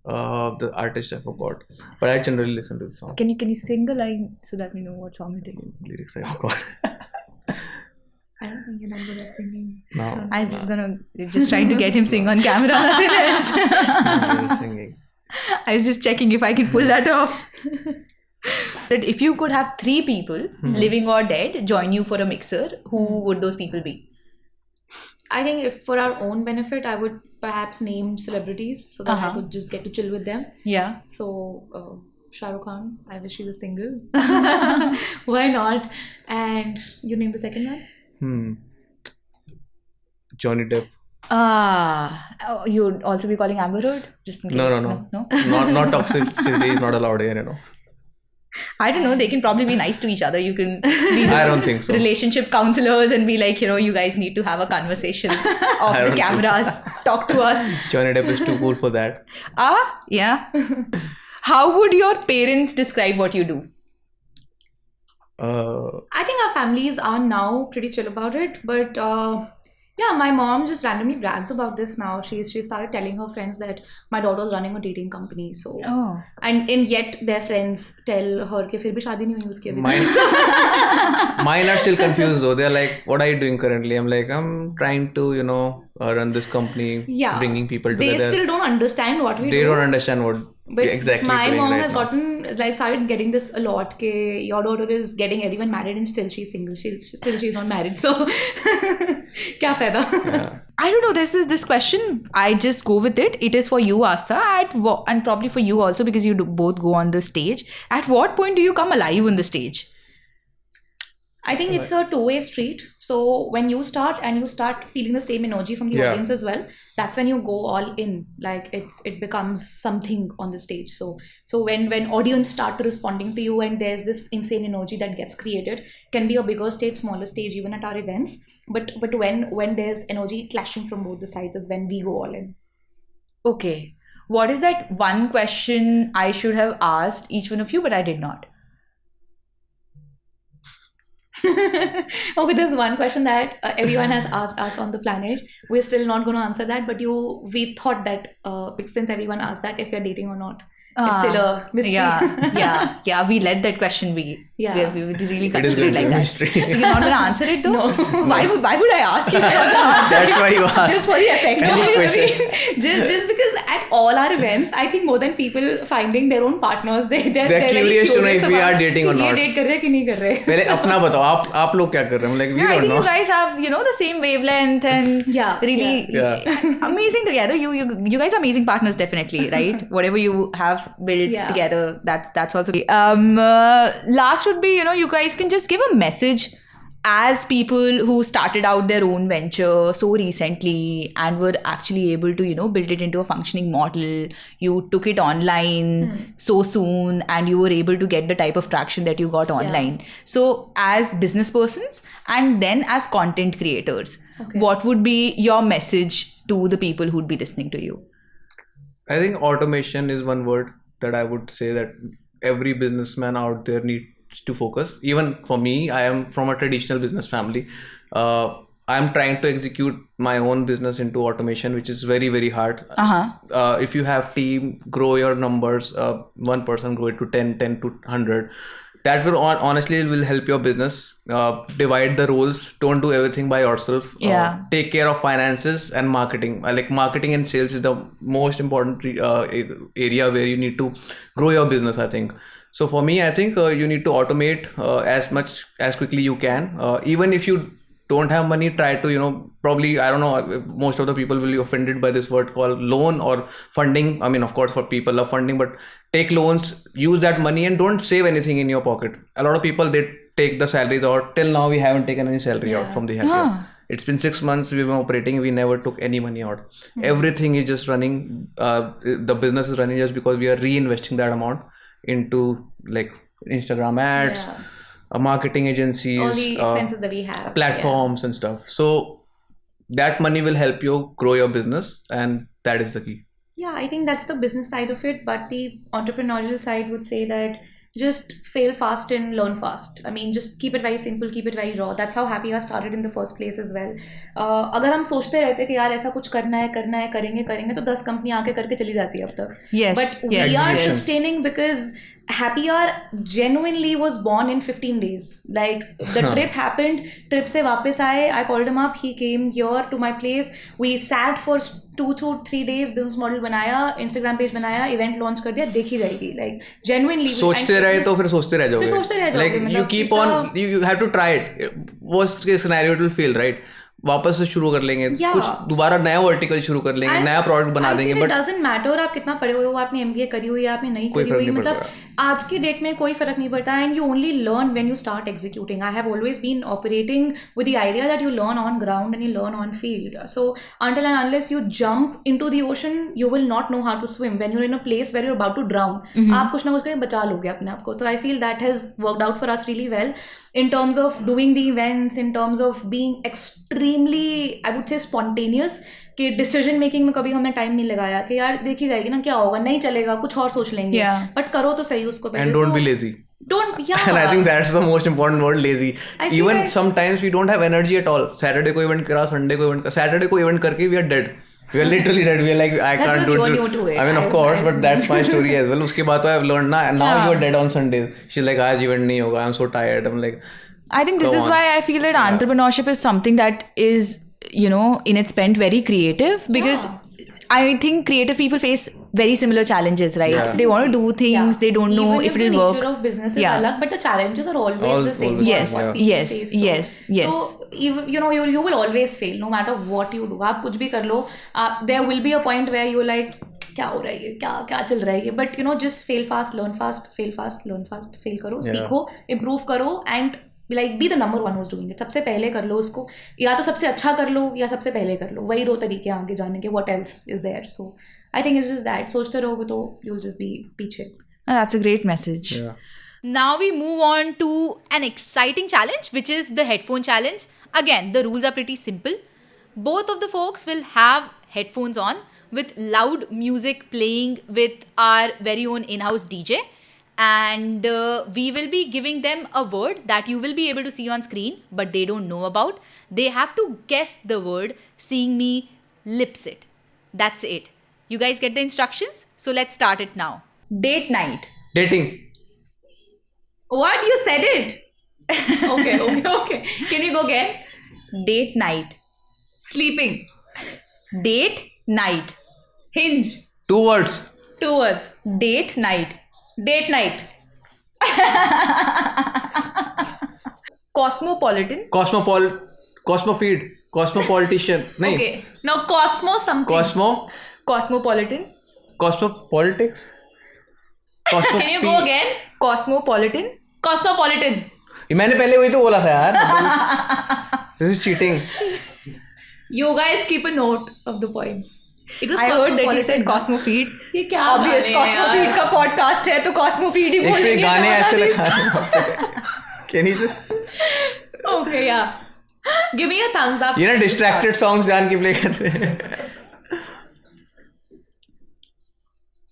The artist I forgot, but I generally listen to the song. Can you sing a line so that we know what song it is? Lyrics I forgot. I don't think you're not good at singing. No. I was just trying to get him sing on camera. I'm singing. I was just checking if I could pull that off. That if you could have 3 people, living or dead, join you for a mixer, who would those people be? I think if for our own benefit, I would perhaps name celebrities so that I could just get to chill with them. Yeah. So, Shah Rukh Khan, I wish he was single. Why not? And you name the second one? Johnny Depp. You'd also be calling Amber Heard? Just in case. No. Not toxicity is not allowed here, I don't know. They can probably be nice to each other. You can be I don't think so. Relationship counselors and be like, you guys need to have a conversation off the cameras. Talk to us. Johnny Depp is too cool for that. Yeah. How would your parents describe what you do? I think our families are now pretty chill about it, but yeah, my mom just randomly brags about this now. She started telling her friends that my daughter was running a dating company. So and yet their friends tell her कि फिर भी शादी नहीं हुई उसकी अभी. Mine are still confused though. They're like, what are you doing currently? I'm like, I'm trying to run this company, bringing people together. They still don't understand what we do. They don't understand what exactly my mom right has now. Started getting this a lot ke your daughter is getting everyone married and still she's single. She's not married, so kya fayda. I don't know, this is this question, I just go with it. It is for you, Aastha, and probably for you also, because you both go on the stage. At what point do you come alive on the stage? I think it's a two-way street. So when you start and you start feeling the same energy from the audience as well, that's when you go all in. Like it becomes something on the stage. So when audience start responding to you and there's this insane energy that gets created, can be a bigger stage, smaller stage, even at our events. But when there's energy clashing from both the sides is when we go all in. Okay. What is that one question I should have asked each one of you, but I did not? Okay, there's one question that everyone has asked us on the planet. We're still not going to answer that, but we thought that since everyone asked that if you're dating or not, it's still a mystery. Yeah. We let that question be. Yeah. We really consider it like that. Mystery. So you're not going to answer it though? No. Why would I ask you? That's why you asked. Just for the effect. Just because at all our events, I think more than people finding their own partners, they're curious to know if we are dating or not. ये date कर रहे कि नहीं कर रहे. पहले अपना बताओ, आप लोग क्या कर रहे हैं? Like we don't know. I think you guys have the same wavelength and really amazing together. You guys are amazing partners, definitely, right? Whatever you have built together, that's also last would be you guys can just give a message as people who started out their own venture so recently and were actually able to build it into a functioning model. You took it online so soon and you were able to get the type of traction that you got online. So as business persons and then as content creators, what would be your message to the people who'd be listening to you? I think automation is one word that I would say that every businessman out there needs to focus. Even for me, I am from a traditional business family. I'm trying to execute my own business into automation, which is very, very hard. If you have team, grow your numbers, one person grow it to 10 to 100. That will honestly will help your business. Divide the roles. Don't do everything by yourself. Take care of finances and marketing. Like marketing and sales is the most important area where you need to grow your business, I think. So for me, I think you need to automate as quickly you can. Even if you don't have money, try to, probably, I don't know, most of the people will be offended by this word called loan or funding. I mean, of course, for people love funding, but take loans, use that money and don't save anything in your pocket. A lot of people, they take the salaries out. Till now, we haven't taken any salary out from the happy. It's been 6 months we've been operating. We never took any money out. Everything is just running. The business is running just because we are reinvesting that amount into like Instagram ads, marketing agencies, all the expenses that we have, platforms and stuff. So that money will help you grow your business, and that is the key. Yeah, I think that's the business side of it, but the entrepreneurial side would say that just fail fast and learn fast. I mean, just keep it very simple, keep it very raw. That's how Happy Hour started in the first place as well. अगर हम सोचते रहते कि यार ऐसा कुछ करना है करेंगे तो 10 कंपनी आके करके चली जाती है अब तक. But we are sustaining because Happy Hour genuinely was born in 15 days. Like the trip happened, trip से वापस आए, I called him up, he came here to my place. We sat for 2 to 3 days, business model बनाया, Instagram page बनाया, event launch कर दिया, देखी जाएगी. Like genuinely. सोचते रहे तो फिर सोचते रह जाओगे. Like you keep on, you have to try it. Worst case scenario it will fail, right? वापस से शुरू कर लेंगे, कुछ दोबारा नया वर्टिकल शुरू कर लेंगे, नया प्रोडक्ट बना देंगे. बट डजंट मैटर आप कितना पढ़े हुए हो, आपने एमबीए करी हुई है, आपने नहीं करी हुई, मतलब आज की डेट में कोई फर्क नहीं पड़ता. And you only learn when you start executing. I have always been operating with the idea that you learn on ground and you learn on field. So until and unless you jump into the ocean you will not know how to swim. When you are in a place where you are about to drown, आप कुछ ना कुछ करके बचा लोगे अपने आप को. So I feel that has worked out for us really well in terms of doing the events, in terms of being extremely, I would say, spontaneous. कि डिसीजन मेकिंग में कभी हमने टाइम नहीं लगाया कि यार देखी जाएगी ना क्या होगा, नहीं चलेगा कुछ और सोच लेंगे, बट करो तो सही उसको पहले. And don't be lazy. And I think that's the most important word, lazy. Even sometimes we don't have energy at all. Saturday को event करा, Sunday को event करा, Saturday को event करके we are dead. We are literally dead. We are like, I can't do it. I mean, of course, but that's my story as well. उसके बाद तो I've learned ना, and now you are dead on Sundays. She's like, आज event नहीं होगा. I'm so tired. I'm like, I think this is why I feel that entrepreneurship is something that is, in its bent very creative, because I think creative people face very similar challenges, right? Yeah. They want to do things, they don't know if it will work. The nature of business is alag, but the challenges are always the same. Yes. So you will always fail no matter what you do. आप कुछ भी कर लो, there will be a point where you're like, क्या हो रहा है, क्या चल रहा है. But just fail fast, learn fast, fail fast, learn fast, fail करो, सीखो, improve करो, and like be the number one who's doing it. सबसे पहले कर लो उसको, या तो सबसे अच्छा कर लो या सबसे पहले कर लो. वही 2 तरीके आगे जाने के. What else is there? So I think it's just that. सोचते रहोगे तो you'll just be पीछे. That's a great message. Yeah. Now we move on to an exciting challenge, which is the headphone challenge. Again, the rules are pretty simple. Both of the folks will have headphones on with loud music playing with our very own in-house DJ. And we will be giving them a word that you will be able to see on screen, but they don't know about. They have to guess the word, seeing me lips it. That's it. You guys get the instructions? So let's start it now. Date night. Dating. What? You said it? Okay. Can you go again? Date night. Sleeping. Date night. Hinge. 2 words. 2 words. Date night. Date night. Cosmopolitan. Cosmofeed. Cosmopolitician. नहीं. Okay. Now Cosmo something. Cosmopolitan. Cosmopolitics. Can you go again? Cosmopolitan. Cosmopolitan. मैंने पहले वही तो बोला था यार. This is cheating. You guys keep a note of the points. I heard that you said Cosmofeed. ये क्या Obvious Cosmofeed का podcast है तो Cosmofeed ही बोलेंगे. एक गाने ऐसे लगा. Can you just? Okay, yeah. Give me a thumbs up. ये ना distracted songs जान के play करते हैं.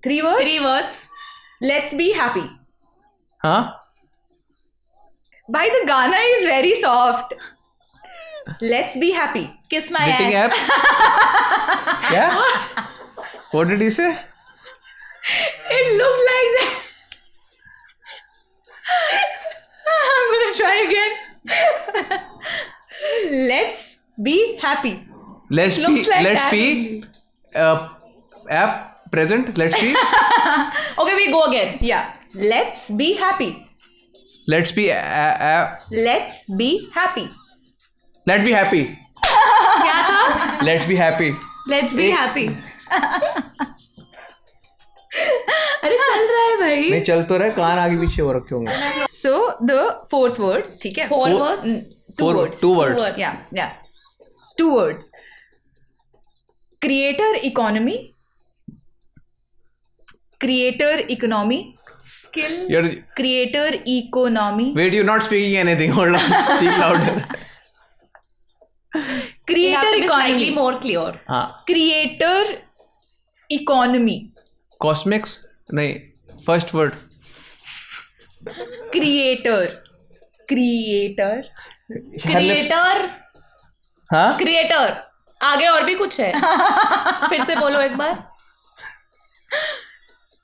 3 words. 3 words. Let's be happy. हाँ? Bhai, the Ghana is very soft. Let's be happy. Kiss my Dating ass. app? Yeah? What did he say? It looked like that. I'm gonna try again. Let's be happy. Let's Looks be, like let's that be, app present, let's see. Okay, we go again. Yeah. Let's be happy. Let's be, Let's be happy. let's be happy. क्या था? Let's be happy. Let's be happy. अरे चल रहा है भाई. नहीं चल तो रहा है, कान आगे पीछे हो रखे होंगे. So the fourth word, ठीक है? Four words. Two words. Two words. Yeah. It's 2 words. Creator economy. Creator economy. Skill. You're, Creator economy. wait, you're not speaking anything. Hold on. Speak louder. You have Creator to be slightly economy. more clear. हाँ. Creator economy. Cosmics? नहीं. First word. Creator. Creator. हाँ? Creator. आगे और भी कुछ है. फिर से बोलो एक बार.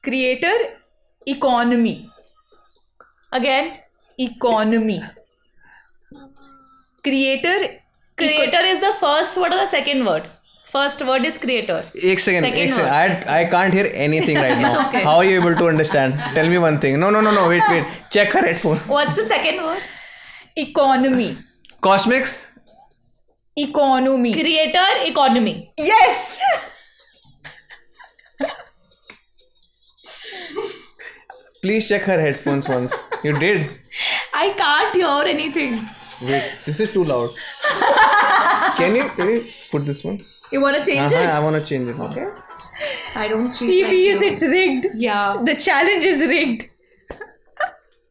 Creator economy. Again. Economy. Creator. Creator is the first word or the second word? First word is creator. एक second. Second word. I can't hear anything right now. It's okay. How are you able to understand? Tell me one thing. No. Wait. Check her headphone. What's the second word? Economy. Cosmics? Economy. Creator economy. Yes. Please check her headphones once. You did? I can't hear anything. Wait, this is too loud. Can you put this one? You want to change it? I want to change it. Okay. I don't cheat. He like feels you. it's rigged. Yeah. The challenge is rigged.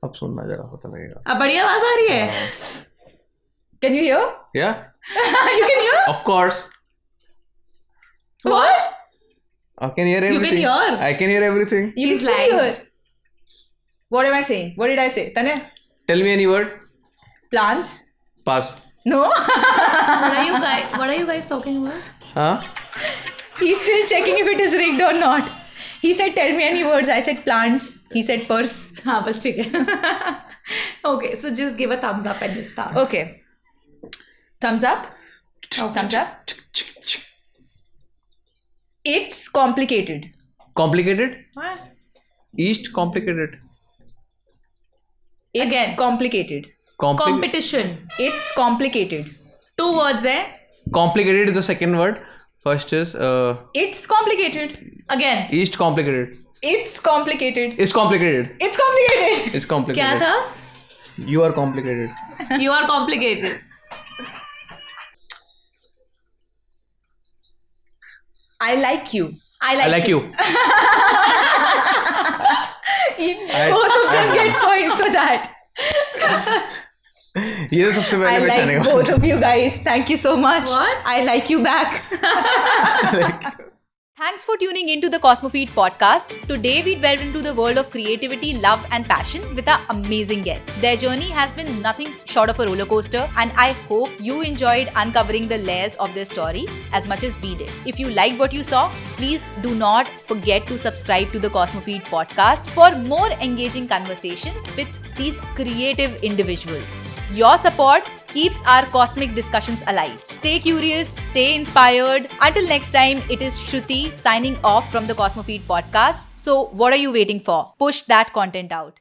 अब सुनना जरा पता लगेगा. अब बढ़िया आवाज आ रही है. Can you hear? Yeah? You can hear? Of course. What? I can hear everything. can hear. I can hear everything. You He's can still lying. hear. What am I saying? What did I say? Tanay? Tell me any word. Plants? Pass. No? What are you guys talking about? Huh? He's still checking if it is rigged or not. He said, tell me any words. I said plants. He said purse. हाँ बस ठीक है. Okay, so just give a thumbs up and just start. Okay. Thumbs up? Thumbs up? It's complicated. Complicated? What? East complicated. It's Again. complicated. Competition. It's complicated. 2 words है. Complicated is the second word. First is It's complicated. Again. East complicated. It's complicated. It's complicated. It's complicated. It's complicated. क्या था? You are complicated. You are complicated. I like you. I I like you. Both of them get points for that. ये तो सबसे I पहले पहचाने like का. both of you guys. Thank you so much. What? I like you back. Thanks for tuning into the Cosmofeed podcast. Today we delved into the world of creativity, love and passion with our amazing guests. Their journey has been nothing short of a roller coaster and I hope you enjoyed uncovering the layers of their story as much as we did. If you liked what you saw, please do not forget to subscribe to the Cosmofeed podcast for more engaging conversations with these creative individuals. Your support keeps our cosmic discussions alive. Stay curious, stay inspired. Until next time, it is Shruti signing off from the Cosmofeed podcast. So, what are you waiting for? Push that content out.